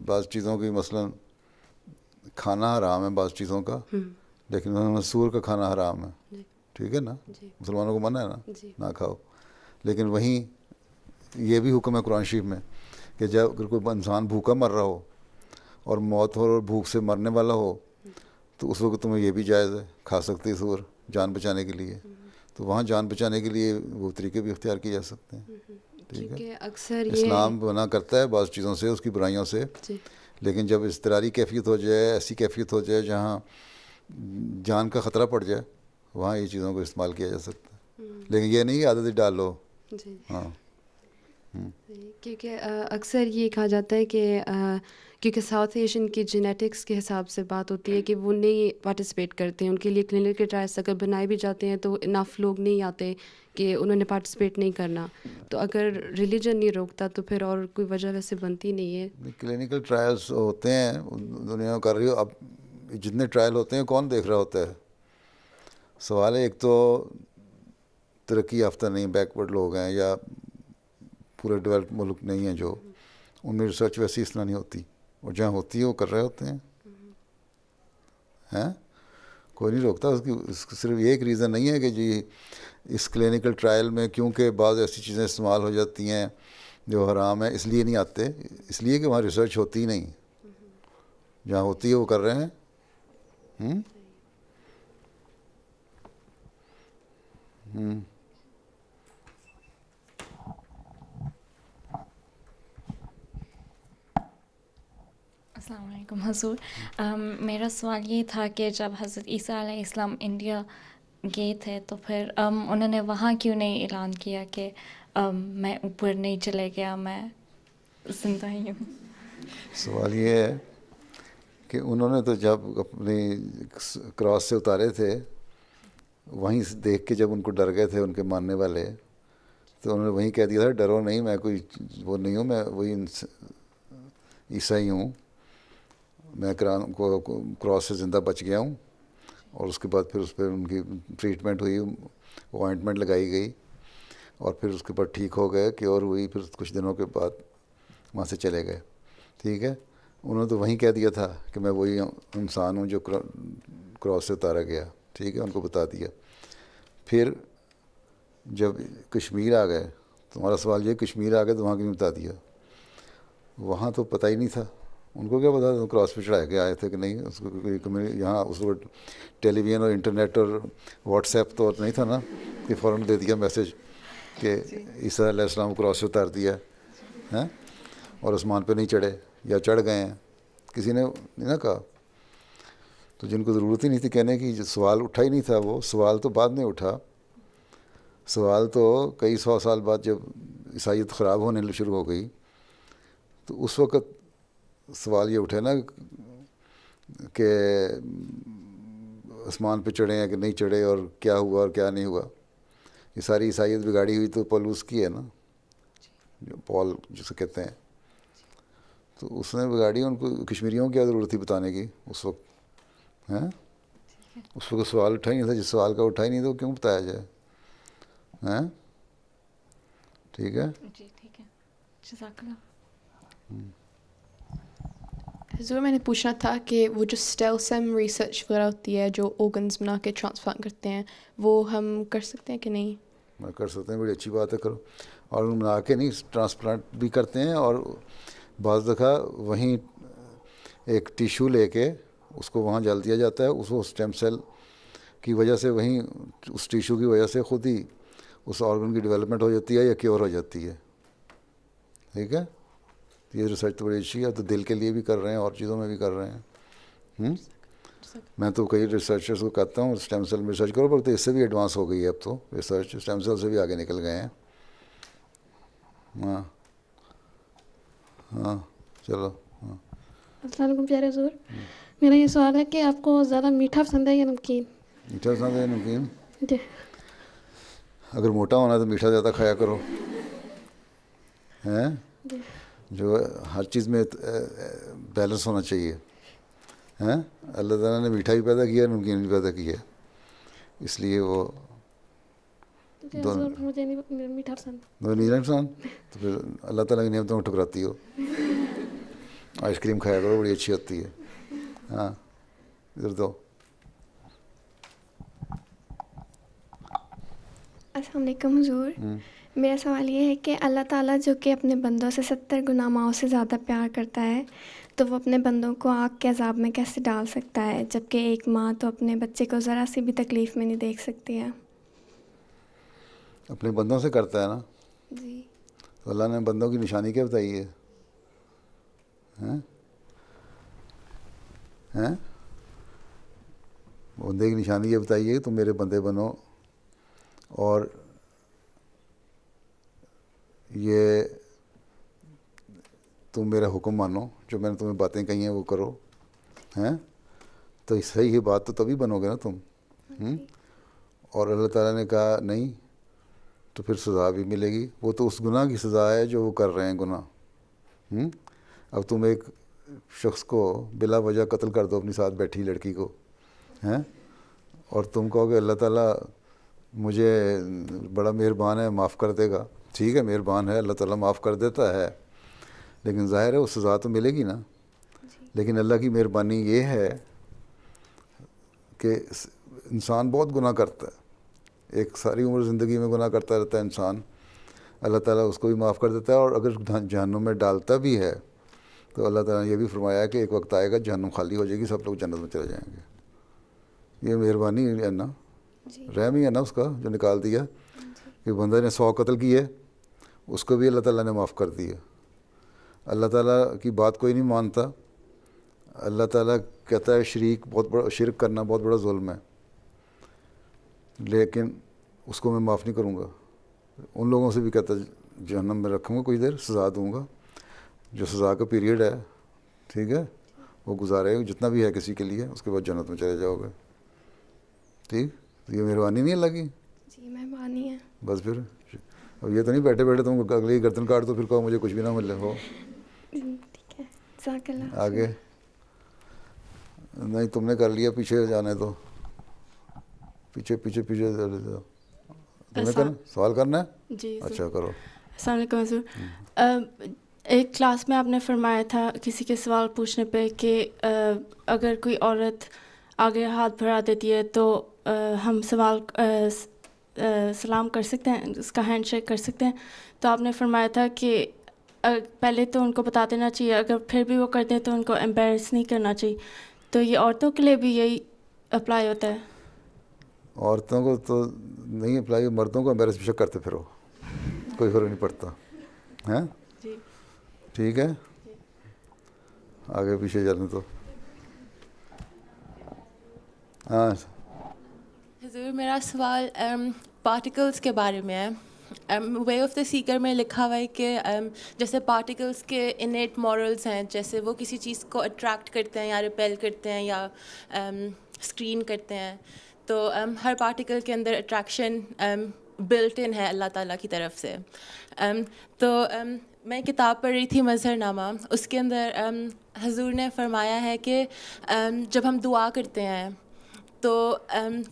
Speaker 1: بعض چیزوں کی مثلا کھانا حرام ہے بعض چیزوں کا, لیکن مسور کا کھانا حرام ہے. ٹھیک ہے نا, مسلمانوں کو منع ہے نا, نہ کھاؤ. لیکن وہیں یہ بھی حکم ہے قرآن شریف میں کہ جب اگر کوئی انسان بھوکا مر رہا ہو اور موت ہو اور بھوک سے مرنے والا ہو تو اس وقت تمہیں یہ بھی جائز ہے, کھا سکتی سور جان بچانے کے لیے. تو وہاں جان بچانے کے لیے وہ طریقے بھی اختیار کیے جا سکتے ہیں. ٹھیک ہے, اسلام منع کرتا ہے بعض چیزوں سے, اس کی برائیوں سے, لیکن جب اضطراری کیفیت ہو جائے, ایسی کیفیت ہو جائے جہاں جان کا خطرہ پڑ جائے, وہاں یہ چیزوں کو استعمال کیا جا سکتا ہے. لیکن یہ نہیں عادت ڈال لو. ہاں
Speaker 15: کیونکہ اکثر یہ کہا جاتا ہے کہ کیونکہ ساؤتھ ایشین کی جینیٹکس کے حساب سے بات ہوتی ہے کہ وہ نہیں پارٹیسپیٹ کرتے ہیں. ان کے لیے کلینکل ٹرائلس اگر بنائے بھی جاتے ہیں تو انف لوگ نہیں آتے کہ انہوں نے پارٹیسپیٹ نہیں کرنا. تو اگر ریلیجن نہیں روکتا تو پھر اور کوئی وجہ ویسے بنتی نہیں ہے.
Speaker 1: کلینکل ٹرائلس ہوتے ہیں, دنیا میں کر رہی ہو. اب جتنے ٹرائل ہوتے ہیں کون دیکھ رہا ہوتا ہے؟ سوال ہے, ایک تو ترقی یافتہ نہیں, بیکورڈ لوگ ہیں یا پورے ڈیولپ ملک نہیں ہیں جو, ان میں ریسرچ ویسی اس طرح نہیں ہوتی, اور جہاں ہوتی ہے وہ کر رہے ہوتے ہیں. کوئی نہیں روکتا اس کی. صرف یہ ایک ریزن نہیں ہے کہ جی اس کلینکل ٹرائل میں کیونکہ بعض ایسی چیزیں استعمال ہو جاتی ہیں جو حرام ہیں اس لیے نہیں آتے, اس لیے کہ وہاں ریسرچ ہوتی ہی نہیں. جہاں ہوتی ہے وہ کر رہے ہیں.
Speaker 16: السلام علیکم حضور. میرا سوال یہ تھا کہ جب حضرت عیسیٰ علیہ السلام انڈیا گئے تھے تو پھر انہوں نے وہاں کیوں نہیں اعلان کیا کہ میں اوپر نہیں چلے گیا, میں زندہ ہی ہوں؟
Speaker 1: سوال یہ ہے کہ انہوں نے تو جب اپنی کراس سے اتارے تھے وہیں سے دیکھ کے جب ان کو ڈر گئے تھے ان کے ماننے والے, تو انہوں نے وہیں کہہ دیا تھا ڈرو نہیں, میں کوئی وہ نہیں ہوں, میں وہی عیسائی ہوں, میں کراس سے زندہ بچ گیا ہوں. اور اس کے بعد پھر اس پہ ان کی ٹریٹمنٹ ہوئی, وہ آئنٹمنٹ لگائی گئی اور پھر اس کے بعد ٹھیک ہو گئے, کیور ہوئی, پھر کچھ دنوں کے بعد وہاں سے چلے گئے. ٹھیک ہے, انہوں نے تو وہیں کہہ دیا تھا کہ میں وہی انسان ہوں جو کراس سے اتارا گیا. ٹھیک ہے, ان کو بتا دیا. پھر جب کشمیر آ گئے, تمہارا سوال یہ کشمیر آ گئے تو وہاں کیوں بتا دیا؟ وہاں تو پتہ ہی نہیں تھا ان کو, کیا پتا تھا کراس پہ چڑھا کے آئے تھے کہ نہیں. اس کو یہاں اس وقت ٹیلی ویژن اور انٹرنیٹ اور واٹس ایپ تو نہیں تھا نا, کہ فوراً دے دیا میسج کہ عیسیٰ علیہ السلام کراس سے اتار دیا ہے اور آسمان پہ نہیں چڑھے یا چڑھ گئے ہیں, کسی نے نہیں نا کہا. تو جن کو ضرورت ہی نہیں تھی کہنے کی, جو سوال اٹھا ہی نہیں تھا, وہ سوال تو بعد میں اٹھا. سوال تو کئی 100 سال بعد جب عیسائیت خراب ہونے شروع ہو گئی تو اس وقت سوال یہ اٹھے نا کہ آسمان پہ چڑھے ہیں کہ نہیں چڑھے, اور کیا ہوا اور کیا نہیں ہوا. یہ ساری عیسائیت بگاڑی ہوئی تو پولوس کی ہے نا, جو پال جسے کہتے ہیں, تو اس نے بگاڑی. ان کو کشمیریوں کی کیا ضرورت تھی بتانے کی اس وقت ہیں. اس وقت سوال اٹھا ہی نہیں تھا, جس سوال کا اٹھا ہی نہیں تھا وہ کیوں بتایا جائے ہیں. ٹھیک ہے
Speaker 11: جی ٹھیک ہے, جزاک اللہ.
Speaker 12: حضور میں نے پوچھنا تھا کہ وہ جو اسٹیل سیم ریسرچ وغیرہ ہوتی ہے جو آرگنز بنا کے ٹرانسپلانٹ کرتے ہیں, وہ ہم کر سکتے ہیں کہ نہیں؟
Speaker 1: میں کر سکتے ہیں, بڑی اچھی بات ہے, کرو. اور بنا کے نہیں, ٹرانسپلانٹ بھی کرتے ہیں. اور بعض دفعہ وہیں ایک ٹیشو لے کے اس کو وہاں جل دیا جاتا ہے, اس کو اسٹیم سیل کی وجہ سے وہیں اس ٹیشو کی وجہ سے خود ہی اس آرگن کی ڈیولپمنٹ ہو جاتی ہے یا کیور ہو جاتی ہے. ٹھیک ہے, یہ ریسرچ تو بڑی اچھی ہے. تو دل کے لیے بھی کر رہے ہیں اور چیزوں میں بھی کر رہے ہیں. میں تو کئی ریسرچرس کو کہتا ہوں اسٹیم سیل میں ریسرچ کرو, پر تو اس سے بھی ایڈوانس ہو گئی ہے اب تو ریسرچ, اسٹیم سیل سے بھی آگے نکل گئے ہیں. ہاں ہاں چلو. ہاں
Speaker 17: السلام علیکم پیارے حضور. میرا یہ سوال ہے کہ آپ کو زیادہ میٹھا پسند ہے یا نمکین؟
Speaker 1: میٹھا پسند ہے یا نمکین؟
Speaker 17: جی.
Speaker 1: اگر موٹا ہونا ہے تو میٹھا زیادہ کھایا کرو ہیں, جو ہر چیز میں بیلنس ہونا چاہیے ہیں. اللہ تعالیٰ نے میٹھا بھی پیدا کیا, نمکین بھی پیدا کیا, اس لیے وہ
Speaker 17: مجھے نہیں میٹھا پسند.
Speaker 1: نہیں پسند تو پھر اللہ تعالیٰ کی نعمتوں کو ٹھکراتی ہو. آئس کریم کھایا کرو, بڑی اچھی ہوتی ہے. ہاں ادھر دو.
Speaker 18: السلام علیکم حضور. میرا سوال یہ ہے کہ اللہ تعالیٰ جو کہ اپنے بندوں سے 70 گنا ماؤں سے زیادہ پیار کرتا ہے, تو وہ اپنے بندوں کو آگ کے عذاب میں کیسے ڈال سکتا ہے, جبکہ ایک ماں تو اپنے بچے کو ذرا سی بھی تکلیف میں نہیں دیکھ سکتی ہے.
Speaker 1: اپنے بندوں سے کرتا ہے نا
Speaker 18: جی.
Speaker 1: تو اللہ نے بندوں کی نشانی کیا بتائی ہے ہیں. بندے کی نشانی یہ بتائیے کہ تم میرے بندے بنو اور یہ تم میرا حکم مانو, جو میں نے تمہیں باتیں کہی ہیں وہ کرو ہیں. تو صحیح بات تو تبھی بنو گے نا تم. اور اللہ تعالیٰ نے کہا نہیں تو پھر سزا بھی ملے گی. وہ تو اس گناہ کی سزا ہے جو وہ کر رہے ہیں گناہ. اب تم ایک شخص کو بلا وجہ قتل کر دو, اپنی ساتھ بیٹھی لڑکی کو ہیں, اور تم کہو کہ اللہ تعالیٰ مجھے بڑا مہربان ہے, معاف کر دے گا. ٹھیک ہے, مہربان ہے, اللہ تعالیٰ معاف کر دیتا ہے, لیکن ظاہر ہے وہ سزا تو ملے گی نا. لیکن اللہ کی مہربانی یہ ہے کہ انسان بہت گناہ کرتا ہے, ایک ساری عمر زندگی میں گناہ کرتا رہتا ہے انسان. اللہ تعالیٰ اس کو بھی معاف کر دیتا ہے, اور اگر جہنم میں ڈالتا بھی ہے تو اللہ تعالیٰ نے یہ بھی فرمایا کہ ایک وقت آئے گا جہنم خالی ہو جائے گی, سب لوگ جنت میں چلے جائیں گے. یہ مہربانی ہے نا, رحم ہی ہے نا اس کا جو نکال دیا. کہ بندے نے 100 قتل کیے, اس کو بھی اللہ تعالیٰ نے معاف کر دیا. اللہ تعالیٰ کی بات کوئی نہیں مانتا. اللہ تعالیٰ کہتا ہے شرک کرنا بہت بڑا ظلم ہے, لیکن اس کو میں معاف نہیں کروں گا. ان لوگوں سے بھی کہتا ہے جہنم میں رکھوں گا, کچھ دیر سزا دوں گا, جو سزا کا پیریڈ ہے ٹھیک ہے وہ گزارے جتنا بھی ہے کسی کے لیے, اس کے بعد جنت میں چلے جاؤ گے. ٹھیک, تو یہ مہربانی نہیں اللہ کی.
Speaker 18: جی مہربانی ہے.
Speaker 1: بس پھر اب یہ تو نہیں بیٹھے بیٹھے تم اگلی گردن کاٹ دو پھر کہو مجھے کچھ بھی نہ ملے ہو.
Speaker 18: ٹھیک ہے, جزاک اللہ.
Speaker 1: آگے نہیں تم نے کر لیا, پیچھے جانے دو, پیچھے پیچھے پیچھے تمہیں کرنا سوال کرنا ہے.
Speaker 10: جی
Speaker 1: اچھا کرو.
Speaker 10: السلام علیکم حضور. ایک کلاس میں آپ نے فرمایا تھا کسی کے سوال پوچھنے پہ کہ اگر کوئی عورت آگے ہاتھ بڑھا دیتی ہے تو ہم سلام کر سکتے ہیں, اس کا ہینڈ شیک کر سکتے ہیں. تو آپ نے فرمایا تھا کہ پہلے تو ان کو بتا دینا چاہیے, اگر پھر بھی وہ کرتے ہیں تو ان کو امبیرس نہیں کرنا چاہیے. تو یہ عورتوں کے لیے بھی یہی اپلائی ہوتا ہے؟
Speaker 1: عورتوں کو تو نہیں اپلائی مردوں کو امبیرس بے شک کرتے پھرو, کوئی فرق نہیں پڑتا ہیں. ٹھیک ہے, آگے پیچھے چلیں تو. ہاں
Speaker 19: حضور میرا سوال پارٹیکلس کے بارے میں ہے. وے آف دا سیکر میں لکھا ہوا ہے کہ جیسے پارٹیکلس کے انیٹ مورلز ہیں, جیسے وہ کسی چیز کو اٹریکٹ کرتے ہیں یا ریپیل کرتے ہیں یا اسکرین کرتے ہیں, تو ہر پارٹیکل کے اندر اٹریکشن بلٹ ان ہے اللہ تعالیٰ کی طرف سے. تو میں کتاب پڑھ رہی تھی مظہر نامہ, اس کے اندر حضور نے فرمایا ہے کہ جب ہم دعا کرتے ہیں تو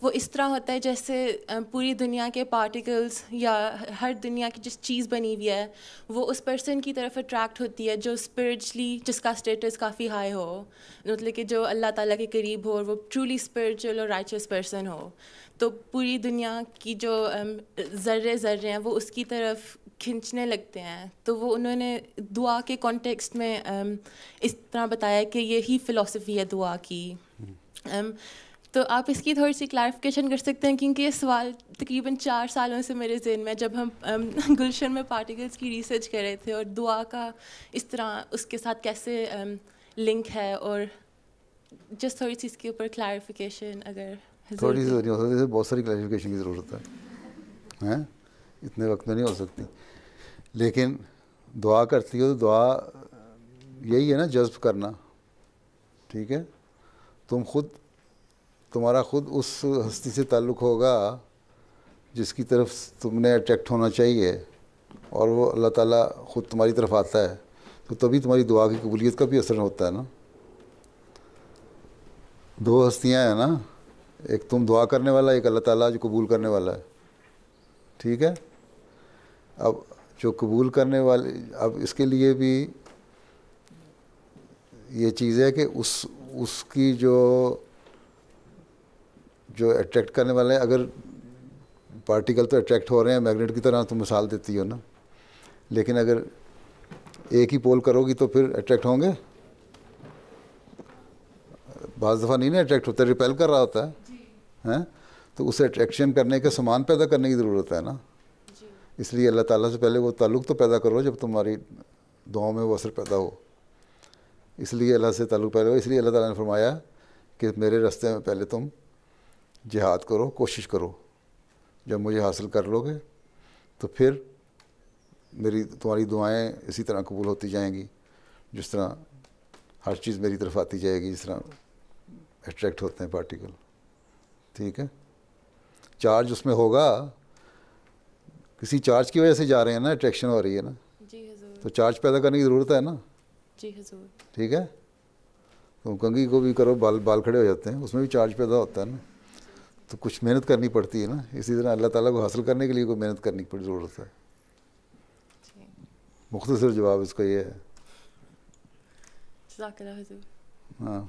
Speaker 19: وہ اس طرح ہوتا ہے جیسے پوری دنیا کے پارٹیکلز یا ہر دنیا کی جس چیز بنی ہوئی ہے وہ اس پرسن کی طرف اٹریکٹ ہوتی ہے جو اسپرچلی, جس کا اسٹیٹس کافی ہائی ہو, مطلب کہ جو اللہ تعالیٰ کے قریب ہو اور وہ ٹرولی اسپرچل اور رائچس پرسن ہو. تو پوری دنیا کی جو ذرے ذرے ہیں وہ اس کی طرف کھنچنے لگتے ہیں. تو وہ انہوں نے دعا کے کانٹیکسٹ میں اس طرح بتایا کہ یہی فلسفی ہے دعا کی. تو آپ اس کی تھوڑی سی کلیریفیکیشن کر سکتے ہیں, کیونکہ یہ سوال تقریباً 4 سالوں سے میرے ذہن میں, جب ہم گلشن میں پارٹیکلس کی ریسرچ کر رہے تھے, اور دعا کا اس طرح اس کے ساتھ کیسے لنک ہے, اور جسٹ تھوڑی سی اس کے اوپر کلیریفیکیشن اگر
Speaker 1: تھوڑی سی نہیں ہو سکتی, بہت ساری کلیریفیکیشن کی ضرورت ہے, اتنے وقت میں نہیں ہو سکتی. لیکن دعا کرتی ہو تو دعا یہی ہے نا, جذب کرنا. ٹھیک ہے, تمہارا خود اس ہستی سے تعلق ہوگا جس کی طرف تم نے اٹریکٹ ہونا چاہیے, اور وہ اللہ تعالیٰ خود تمہاری طرف آتا ہے, تو تبھی تمہاری دعا کی قبولیت کا بھی اثر ہوتا ہے نا. 2 ہستیاں ہیں نا, ایک تم دعا کرنے والا, ایک اللہ تعالیٰ جو قبول کرنے والا ہے. ٹھیک ہے, اب جو قبول کرنے والے, اب اس کے لیے بھی یہ چیز ہے کہ اس کی جو اٹریکٹ کرنے والے ہیں, اگر پارٹیکل تو اٹریکٹ ہو رہے ہیں میگنیٹ کی طرح, تم مثال دیتی ہو نا, لیکن اگر ایک ہی پول کرو گی تو پھر اٹریکٹ ہوں گے. بعض دفعہ نہیں نا اٹریکٹ ہوتا, ریپیل کر رہا ہوتا ہے, تو اسے اٹریکشن کرنے کا سامان پیدا کرنے کی ضرورت ہے نا. اس لیے اللہ تعالیٰ سے پہلے وہ تعلق تو پیدا کرو جب تمہاری دعاؤں میں وہ اثر پیدا ہو. اس لیے اللہ سے تعلق پیدا ہو. اس لیے اللہ تعالیٰ نے فرمایا کہ میرے راستے میں پہلے تم جہاد کرو, کوشش کرو, جب مجھے حاصل کر لو گے تو پھر تمہاری دعائیں اسی طرح قبول ہوتی جائیں گی, جس طرح ہر چیز میری طرف آتی جائے گی, جس طرح اٹریکٹ ہوتے ہیں پارٹیکل. ٹھیک ہے, چارج اس میں ہوگا, کسی چارج کی وجہ سے جا رہے ہیں نا, اٹریکشن ہو رہی ہے نا, تو چارج پیدا کرنے کی ضرورت ہے نا.
Speaker 19: جی حضور.
Speaker 1: ٹھیک ہے, تم کنگھی کو بھی کرو, بال کھڑے ہو جاتے ہیں, اس میں بھی چارج پیدا ہوتا ہے نا, تو کچھ محنت کرنی پڑتی ہے نا. اسی طرح اللہ تعالیٰ کو حاصل کرنے کے لیے کوئی محنت کرنے کی ضرورت ہے. مختصر جواب اس کا یہ ہے.
Speaker 19: جزاک اللہ حضور.
Speaker 1: ہاں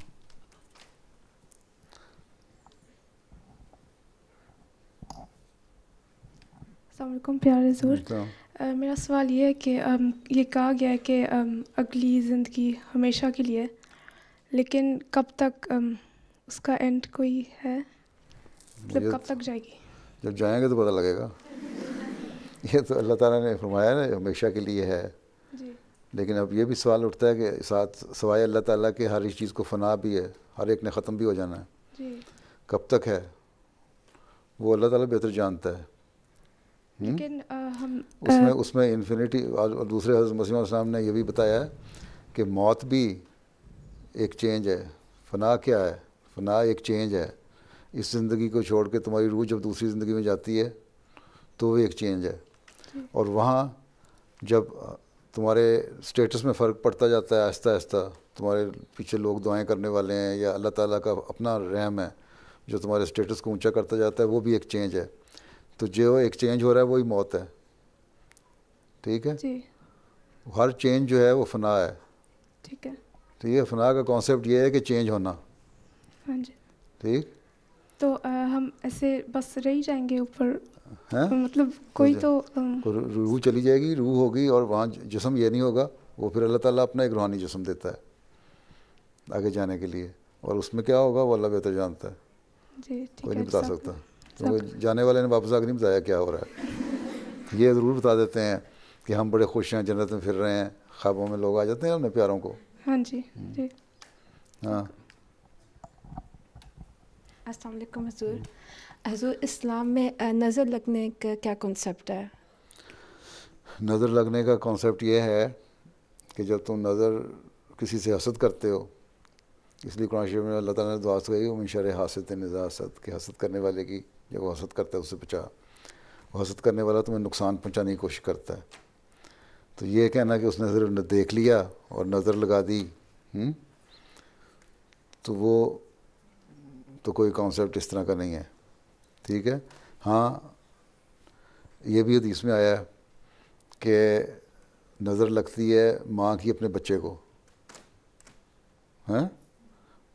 Speaker 20: السلام علیکم پیارے حضور. میرا سوال یہ ہے کہ یہ کہا گیا ہے کہ اگلی زندگی ہمیشہ کے لیے, لیکن کب تک اس کا اینڈ کوئی ہے, مطلب کب تک جائے گی؟
Speaker 1: جب جائیں گے تو پتہ لگے گا. یہ تو اللہ تعالیٰ نے فرمایا نا ہمیشہ کے لیے ہے. لیکن اب یہ بھی سوال اٹھتا ہے کہ ساتھ سوائے اللہ تعالیٰ کے ہر ایک چیز کو فنا بھی ہے, ہر ایک نے ختم بھی ہو جانا ہے. کب تک ہے وہ اللہ تعالیٰ بہتر جانتا ہے.
Speaker 20: لیکن
Speaker 1: اس میں انفینٹی, اور دوسرے حضرت مسیح علیہ السلام نے یہ بھی بتایا ہے کہ موت بھی ایک چینج ہے. فنا کیا ہے؟ فنا ایک چینج ہے. اس زندگی کو چھوڑ کے تمہاری روح جب دوسری زندگی میں جاتی ہے تو وہ ایک چینج ہے. اور وہاں جب تمہارے سٹیٹس میں فرق پڑتا جاتا ہے آہستہ آہستہ, تمہارے پیچھے لوگ دعائیں کرنے والے ہیں یا اللہ تعالیٰ کا اپنا رحم ہے جو تمہارے سٹیٹس کو اونچا کرتا جاتا ہے, وہ بھی ایک چینج ہے. تو جو ایک چینج ہو رہا ہے وہی موت ہے. ٹھیک ہے, ہر چینج جو ہے وہ فنا ہے.
Speaker 20: ٹھیک ہے,
Speaker 1: ٹھیک ہے, فنا کا کانسیپٹ یہ ہے کہ چینج ہونا.
Speaker 20: ہاں جی.
Speaker 1: ٹھیک,
Speaker 20: تو ہم ایسے بس رہ جائیں گے اوپر, مطلب کوئی تو
Speaker 1: روح چلی جائے گی, روح ہوگی, اور وہاں جسم یہ نہیں ہوگا. وہ پھر اللہ تعالیٰ اپنا ایک روحانی جسم دیتا ہے آگے جانے کے لیے, اور اس میں کیا ہوگا وہ اللہ بہتر جانتا ہے.
Speaker 20: جی,
Speaker 1: کوئی نہیں بتا سکتا. تو جانے والے نے واپس آ کے نہیں بتایا کیا ہو رہا ہے. یہ ضرور بتا دیتے ہیں کہ ہم بڑے خوش ہیں، جنت میں پھر رہے ہیں، خوابوں میں لوگ آ جاتے ہیں اپنے پیاروں کو.
Speaker 20: ہاں جی جی.
Speaker 1: ہاں
Speaker 21: السلام علیکم حضور. حضور اسلام میں نظر لگنے کا کیا کنسیپٹ ہے؟
Speaker 1: نظر لگنے کا کانسیپٹ یہ ہے کہ جب تم نظر کسی سے حسد کرتے ہو، اس لیے قرآن شریف میں اللہ تعالیٰ نے دعا سکھائی من شر حاسد اذا حسد، کہ حسد کرنے والے کی جب وہ حسد کرتا ہے اس سے بچا. وہ حسد کرنے والا تمہیں نقصان پہنچانے کی کوشش کرتا ہے. تو یہ کہنا کہ اس نے نظر دیکھ لیا اور نظر لگا دی، تو وہ تو کوئی کانسیپٹ اس طرح کا نہیں ہے. ٹھیک ہے. ہاں یہ بھی حدیث میں آیا ہے کہ نظر لگتی ہے ماں کی اپنے بچے کو، ہیں،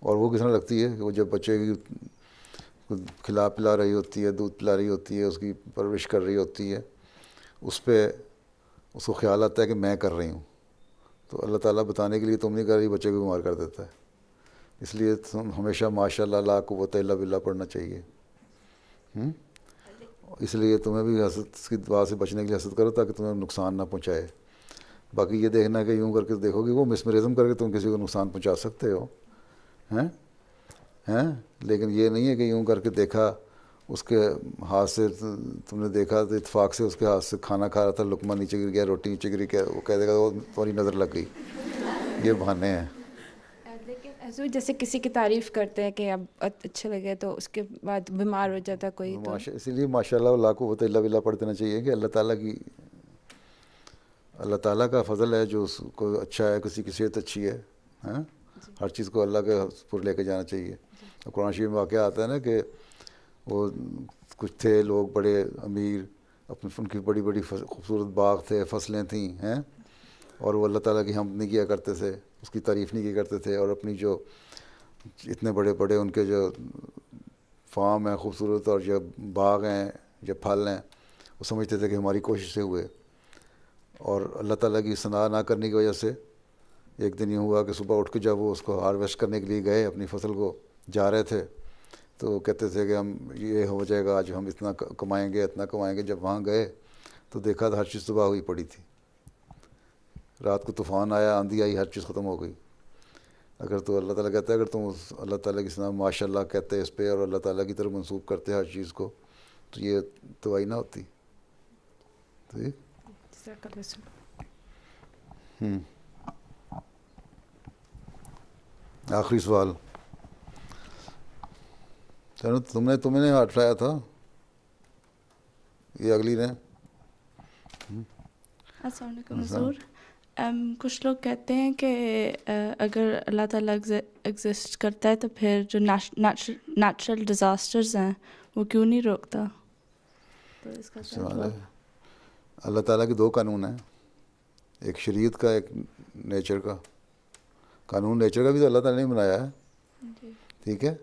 Speaker 1: اور وہ کس طرح لگتی ہے کہ وہ جب بچے کی کھلا پلا رہی ہوتی ہے، دودھ پلا رہی ہوتی ہے، اس کی پرورش کر رہی ہوتی ہے، اس پہ اس کو خیال آتا ہے کہ میں کر رہی ہوں. تو اللہ تعالیٰ بتانے کے لیے تم نہیں کر رہی، بچے کو بیمار کر دیتا ہے. اس لیے تم ہمیشہ ماشاء اللہ لا قوت الا باللہ پڑھنا چاہیے. اس لیے تمہیں بھی حسد کی دعا سے بچنے کے لیے حسد کرو تاکہ تمہیں نقصان نہ پہنچائے. باقی یہ دیکھنا کہ یوں کر کے دیکھو گے وہ مسمرزم کر کے تم کسی کو نقصان پہنچا سکتے ہو، ہیں، لیکن یہ نہیں ہے کہ یوں کر کے دیکھا اس کے ہاتھ سے، تم نے دیکھا تو اتفاق سے اس کے ہاتھ سے کھانا کھا رہا تھا، لقمہ نیچے گر گیا، روٹی نیچے گری، وہ کہہ دے گا وہ تمہاری نظر لگ گئی. یہ بہانے ہیں.
Speaker 21: لیکن حضور جیسے کسی کی تعریف کرتے ہیں کہ اب اچھے لگے تو اس کے بعد بیمار ہو جاتا کوئی، تو
Speaker 1: اسی لیے ماشاء اللہ لا قوت الا باللہ پڑھ دینا چاہیے کہ اللہ تعالیٰ کا فضل ہے جو اس کو اچھا ہے، کسی کی صحت اچھی ہے. ہر چیز کو اللہ کے پر لے کے جانا چاہیے. قرآن شریف میں واقعہ آتا ہے نا کہ وہ کچھ تھے لوگ بڑے امیر، ان کی بڑی بڑی خوبصورت باغ تھے، فصلیں تھیں، ہیں، اور وہ اللہ تعالیٰ کی حمد نہیں کیا کرتے تھے، اس کی تعریف نہیں کیا کرتے تھے، اور اپنی جو اتنے بڑے بڑے ان کے جو فارم ہیں خوبصورت اور جو باغ ہیں، جو پھل ہیں، وہ سمجھتے تھے کہ ہماری کوشش سے ہوئے. اور اللہ تعالیٰ کی ثنا نہ کرنے کی وجہ سے ایک دن یہ ہوا کہ صبح اٹھ کے جب وہ اس کو ہارویسٹ کرنے کے لیے گئے، اپنی فصل کو جا رہے تھے، تو وہ کہتے تھے کہ ہم یہ ہو جائے گا آج، ہم اتنا کمائیں گے اتنا کمائیں گے. جب وہاں گئے تو دیکھا تو ہر چیز تباہ ہوئی پڑی تھی. رات کو طوفان آیا، آندھی آئی، ہر چیز ختم ہو گئی. اگر تو اللہ تعالیٰ کہتا ہے اگر تم اللہ تعالیٰ کی ثنا ماشاء اللہ کہتے اس پہ اور اللہ تعالیٰ کی طرف منسوب کرتے ہر چیز کو، تو یہ تباہی نہ ہوتی. ٹھیک. آخری سوال چلو تم نے ہاتھ اٹھایا تھا، یہ اگلی نے.
Speaker 13: السلام علیکم حضور. کچھ لوگ کہتے ہیں کہ اگر اللہ تعالیٰ ایگزسٹ کرتا ہے تو پھر جو نیچرل ڈیزاسٹرز ہیں وہ کیوں نہیں روکتا؟ تو اس کا
Speaker 1: سوال ہے. اللہ تعالیٰ کے دو قانون ہیں، ایک شریعت کا، ایک نیچر کا. قانون نیچر کا بھی تو اللہ تعالیٰ نے بنایا ہے. ٹھیک ہے.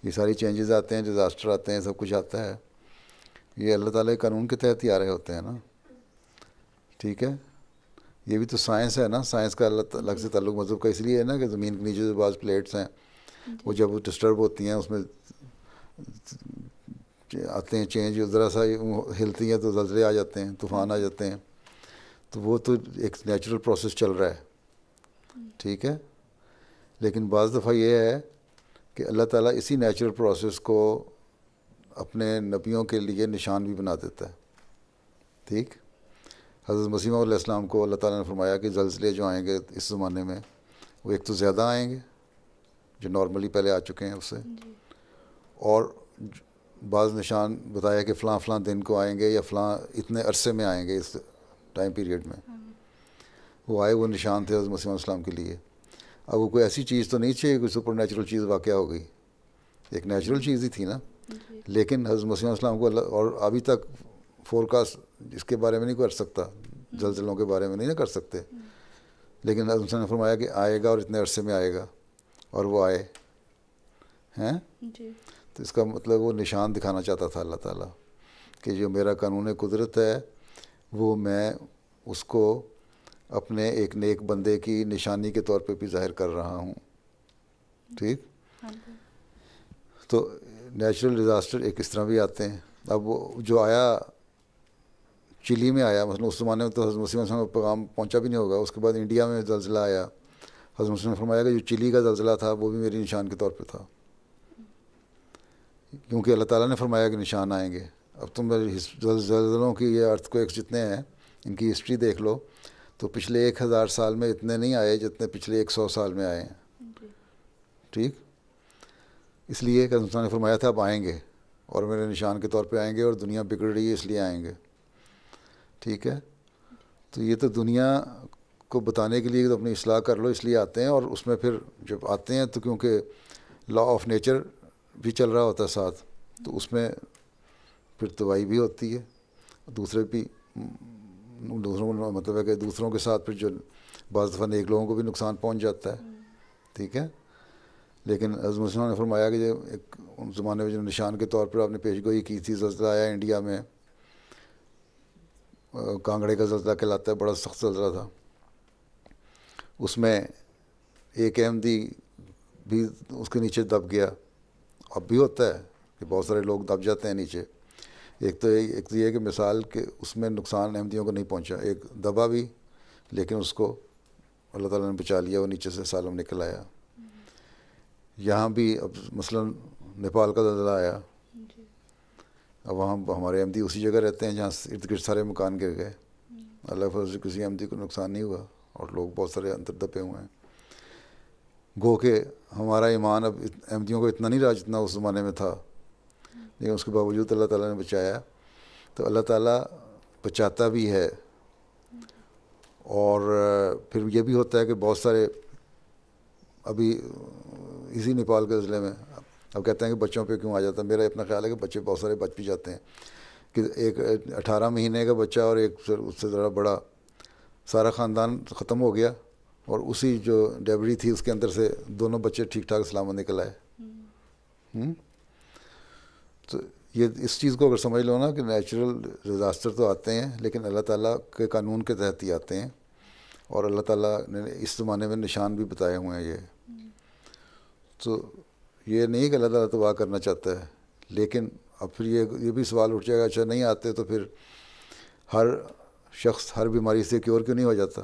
Speaker 1: یہ ساری چینجز آتے ہیں، ڈیزاسٹر آتے ہیں، سب کچھ آتا ہے، یہ اللہ تعالیٰ کے قانون کے تحت ہی آ رہے ہوتے ہیں نا. ٹھیک ہے. یہ بھی تو سائنس ہے نا، سائنس کا اللہ تعالیٰ سے تعلق مذہب کا اس لیے ہے نا کہ زمین کے نیچے جو بعض پلیٹس ہیں وہ جب وہ ڈسٹرب ہوتی ہیں اس میں آتے ہیں چینج، ذرا سا ہلتی ہیں تو زلزلے آ جاتے ہیں، طوفان آ جاتے ہیں. تو وہ تو ایک نیچرل پروسیس چل رہا ہے. ٹھیک ہے. لیکن بعض دفعہ یہ ہے کہ اللہ تعالیٰ اسی نیچرل پروسیس کو اپنے نبیوں کے لیے نشان بھی بنا دیتا ہے. ٹھیک. حضرت مسیح علیہ السلام کو اللہ تعالیٰ نے فرمایا کہ زلزلے جو آئیں گے اس زمانے میں وہ ایک تو زیادہ آئیں گے جو نارملی پہلے آ چکے ہیں اس سے، اور بعض نشان بتایا کہ فلاں فلاں دن کو آئیں گے یا فلاں اتنے عرصے میں آئیں گے، اس ٹائم پیریڈ میں وہ آئے. وہ نشان تھے حضرت مسیح علیہ السلام کے لیے. اب وہ کوئی ایسی چیز تو نہیں چاہیے، کوئی سپر نیچرل چیز واقعہ ہو گئی، ایک نیچرل چیز ہی تھی نا. لیکن حضرت مسیح علیہ السلام کو اللہ، اور ابھی تک فورکاسٹ اس کے بارے میں نہیں کر سکتا، زلزلوں کے بارے میں نہیں کر سکتے، لیکن حضرت نے فرمایا کہ آئے گا اور اتنے عرصے میں آئے گا، اور وہ آئے ہیں. تو اس کا مطلب وہ نشان دکھانا چاہتا تھا اللہ تعالیٰ کہ جو میرا قانون قدرت ہے وہ میں اس کو اپنے ایک نیک بندے کی نشانی کے طور پہ بھی ظاہر کر رہا ہوں. ٹھیک. تو نیچرل ڈیزاسٹر ایک اس طرح بھی آتے ہیں. اب وہ جو آیا چلی میں آیا مثلا، اس زمانے میں تو حضرت مسیح کا پیغام پہنچا بھی نہیں ہوگا. اس کے بعد انڈیا میں زلزلہ آیا. حضرت مسیح نے فرمایا کہ جو چلی کا زلزلہ تھا وہ بھی میری نشان کے طور پہ تھا، کیونکہ اللہ تعالیٰ نے فرمایا کہ نشان آئیں گے. اب تم زلزلوں کی یہ ارتھ کویکس جتنے ہیں ان کی ہسٹری دیکھ لو تو پچھلے 1000 سال میں اتنے نہیں آئے جتنے پچھلے 100 سال میں آئے ہیں. ٹھیک، اس لیے کہ حضرت نے فرمایا تھا اب آئیں گے اور میرے نشان کے طور پہ آئیں گے، اور دنیا بگڑ رہی ہے اس لیے آئیں گے. ٹھیک ہے، تو یہ تو دنیا کو بتانے کے لیے تو اپنی اصلاح کر لو اس لیے آتے ہیں. اور اس میں پھر جب آتے ہیں تو کیونکہ لا آف نیچر بھی چل رہا ہوتا ہے ساتھ، تو اس میں پھر تباہی بھی ہوتی ہے. دوسروں کو مطلب ہے کہ دوسروں کے ساتھ پھر جو بعض دفعہ نیک لوگوں کو بھی نقصان پہنچ جاتا ہے. ٹھیک ہے، لیکن حضرت مسلم نے فرمایا کہ جو ایک ان زمانے میں جو نشان کے طور پر آپ نے پیش گوئی کی تھی، زلزلہ آیا انڈیا میں، کانگڑے کا زلزلہ کہلاتا ہے، بڑا سخت زلزلہ تھا. اس میں ایک احمدی بھی اس کے نیچے دب گیا. اب بھی ہوتا ہے کہ بہت سارے لوگ دب جاتے ہیں نیچے. ایک تو یہ کہ مثال کہ اس میں نقصان احمدیوں کو نہیں پہنچا، ایک دبا بھی لیکن اس کو اللہ تعالیٰ نے بچا لیا، وہ نیچے سے سالم نکل آیا. یہاں بھی اب مثلا نیپال کا زلزلہ آیا. اب وہاں ہمارے احمدی اسی جگہ رہتے ہیں جہاں ارد گرد سارے مکان گر گئے. اللہ فضل سے کسی احمدی کو نقصان نہیں ہوا اور لوگ بہت سارے اندر دبے ہوئے ہیں. گو کہ ہمارا ایمان اب احمدیوں کو اتنا نہیں رہا جتنا اس زمانے میں تھا، لیکن اس کے باوجود اللہ تعالیٰ نے بچایا. تو اللہ تعالیٰ بچاتا بھی ہے. اور پھر یہ بھی ہوتا ہے کہ بہت سارے ابھی اسی نیپال کے ضلع میں اب کہتے ہیں کہ بچوں پہ کیوں آ جاتا ہے. میرا اپنا خیال ہے کہ بچے بہت سارے بچ بھی جاتے ہیں، کہ ایک 18 مہینے کا بچہ اور ایک اس سے ذرا بڑا سارا خاندان ختم ہو گیا، اور اسی جو ڈیبری تھی اس کے اندر سے دونوں بچے ٹھیک ٹھاک سلامت نکل آئے. تو یہ اس چیز کو اگر سمجھ لو نا کہ نیچرل ڈیزاسٹر تو آتے ہیں لیکن اللہ تعالیٰ کے قانون کے تحت ہی آتے ہیں، اور اللہ تعالیٰ نے اس زمانے میں نشان بھی بتائے ہوئے ہیں. یہ تو یہ نہیں کہ اللہ تعالیٰ تباہ کرنا چاہتا ہے، لیکن اب پھر یہ بھی سوال اٹھ جائے گا اچھا نہیں آتے تو پھر ہر شخص ہر بیماری سے کیور کیوں نہیں ہو جاتا؟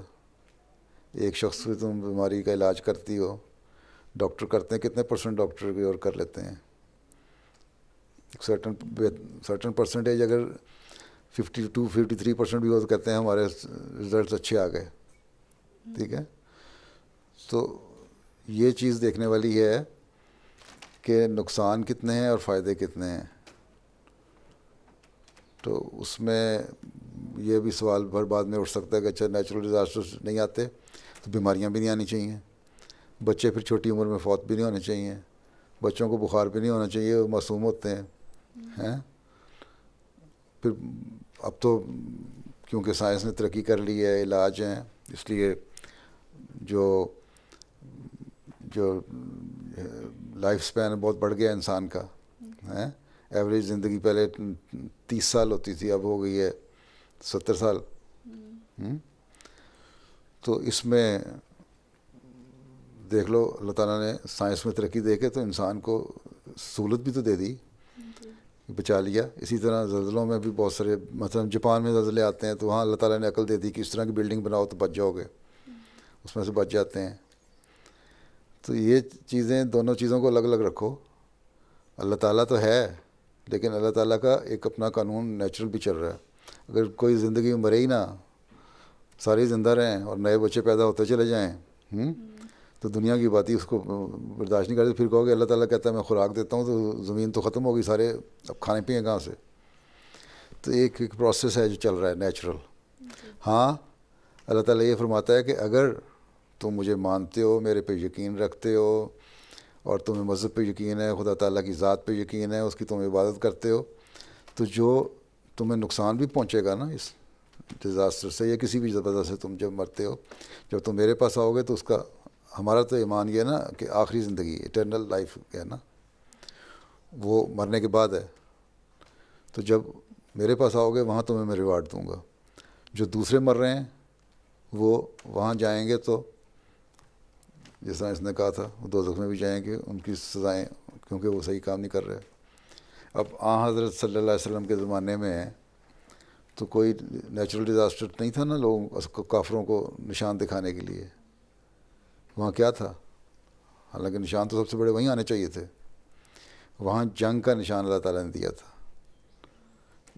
Speaker 1: ایک شخص سے تم بیماری کا علاج کرتی ہو، ڈاکٹر کرتے ہیں کتنے % ڈاکٹر کیور کر لیتے ہیں؟ سرٹن پرسنٹیج اگر 52-53% بھی ہو تو کہتے ہیں ہمارے رزلٹس اچھے آ گئے. ٹھیک ہے، تو یہ چیز دیکھنے والی ہے کہ نقصان کتنے ہیں اور فائدے کتنے ہیں. تو اس میں یہ بھی سوال بھر بعد میں اٹھ سکتا ہے کہ اچھا نیچرل ڈیزاسٹرز نہیں آتے تو بیماریاں بھی نہیں آنی چاہیے، بچے پھر چھوٹی عمر میں فوت بھی نہیں ہونے چاہیے، بچوں کو بخار بھی نہیں ہونا چاہیے، وہ معصوم ہوتے ہیں. پھر اب تو کیونکہ سائنس نے ترقی کر لی ہے، علاج ہیں، اس لیے جو لائف سپین بہت بڑھ گیا انسان کا. ایوریج زندگی پہلے 30 سال ہوتی تھی، اب ہو گئی ہے 70 سال. تو اس میں دیکھ لو اللہ تعالیٰ نے سائنس میں ترقی دے کے تو انسان کو سہولت بھی تو دے دی، بچا لیا. اسی طرح زلزلوں میں بھی بہت سارے مثلا جاپان میں زلزلے آتے ہیں تو وہاں اللہ تعالیٰ نے عقل دے دی کہ اس طرح کی بلڈنگ بناؤ تو بچ جاؤ گے، اس میں سے بچ جاتے ہیں. تو یہ چیزیں دونوں چیزوں کو الگ الگ رکھو. اللہ تعالیٰ تو ہے لیکن اللہ تعالیٰ کا ایک اپنا قانون نیچرل بھی چل رہا ہے. اگر کوئی زندگی میں مرے ہی نہ، سارے زندہ رہیں اور نئے بچے پیدا ہوتے چلے جائیں تو دنیا کی بات ہی اس کو برداشت نہیں کرتے. پھر کہو کہ اللہ تعالیٰ کہتا ہے میں خوراک دیتا ہوں تو زمین تو ختم ہوگی، سارے اب کھانے پیئیں کہاں سے؟ تو ایک پروسیس ہے جو چل رہا ہے نیچرل. ہاں اللہ تعالیٰ یہ فرماتا ہے کہ اگر تم مجھے مانتے ہو، میرے پہ یقین رکھتے ہو اور تمہیں مذہب پہ یقین ہے، خدا تعالیٰ کی ذات پہ یقین ہے، اس کی تم عبادت کرتے ہو، تو جو تمہیں نقصان بھی پہنچے گا نا اس ڈیزاسٹر سے یا کسی بھی وجہ سے تم جب مرتے ہو، جب تم میرے پاس آؤ گے تو اس کا ہمارا تو ایمان یہ ہے نا کہ آخری زندگی ایٹرنل لائف ہے نا، وہ مرنے کے بعد ہے. تو جب میرے پاس آؤ گے وہاں تمہیں میں ریوارڈ دوں گا. جو دوسرے مر رہے ہیں وہ وہاں جائیں گے تو جس طرح اس نے کہا تھا وہ دوزخ میں بھی جائیں گے، ان کی سزائیں، کیونکہ وہ صحیح کام نہیں کر رہے. اب حضرت صلی اللہ علیہ وسلم کے زمانے میں تو کوئی نیچرل ڈیزاسٹر نہیں تھا نا لوگوں کو، کافروں کو نشان دکھانے کے لیے. وہاں کیا تھا؟ حالانکہ نشان تو سب سے بڑے وہیں آنے چاہیے تھے. وہاں جنگ کا نشان اللہ تعالیٰ نے دیا تھا.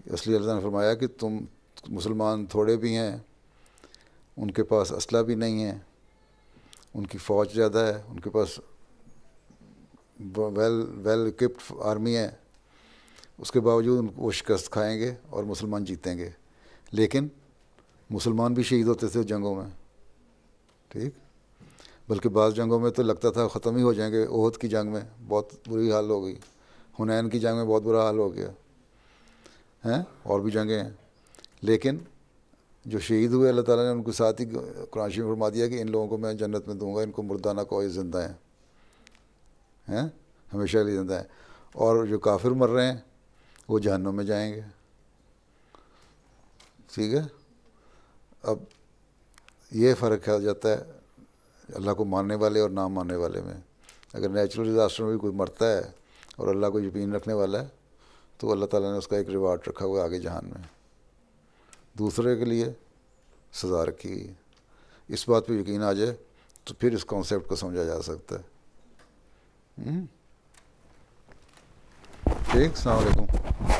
Speaker 1: اس لیے اللہ نے فرمایا کہ تم مسلمان تھوڑے بھی ہیں، ان کے پاس اسلحہ بھی نہیں ہے، ان کی فوج زیادہ ہے، ان کے پاس ویل اکوپڈ آرمی ہے، اس کے باوجود ان کو وہ شکست کھائیں گے اور مسلمان جیتیں گے. لیکن مسلمان بھی شہید ہوتے تھے جنگوں میں، ٹھیک، بلکہ بعض جنگوں میں تو لگتا تھا ختم ہی ہو جائیں گے. احد کی جنگ میں بہت بری حال ہو گئی، حنین کی جنگ میں بہت برا حال ہو گیا ہیں، اور بھی جنگیں ہیں. لیکن جو شہید ہوئے اللہ تعالیٰ نے ان کے ساتھ ہی قرآن شریف میں فرما دیا کہ ان لوگوں کو میں جنت میں دوں گا، ان کو مردہ نہ کوئی زندہ ہیں، ہمیشہ کے لیے زندہ ہیں. اور جو کافر مر رہے ہیں وہ جہنم میں جائیں گے. ٹھیک ہے. اب یہ فرق ہو جاتا ہے اللہ کو ماننے والے اور نہ ماننے والے میں. اگر نیچرل ڈیزاسٹر میں بھی کوئی مرتا ہے اور اللہ کو یقین رکھنے والا ہے تو اللہ تعالیٰ نے اس کا ایک ریوارڈ رکھا ہوا ہے آگے جہان میں. دوسرے کے لیے سزا رکھی گئی. اس بات پہ یقین آ جائے تو پھر اس کانسیپٹ کو سمجھا جا سکتا ہے. ٹھیک. السلام علیکم.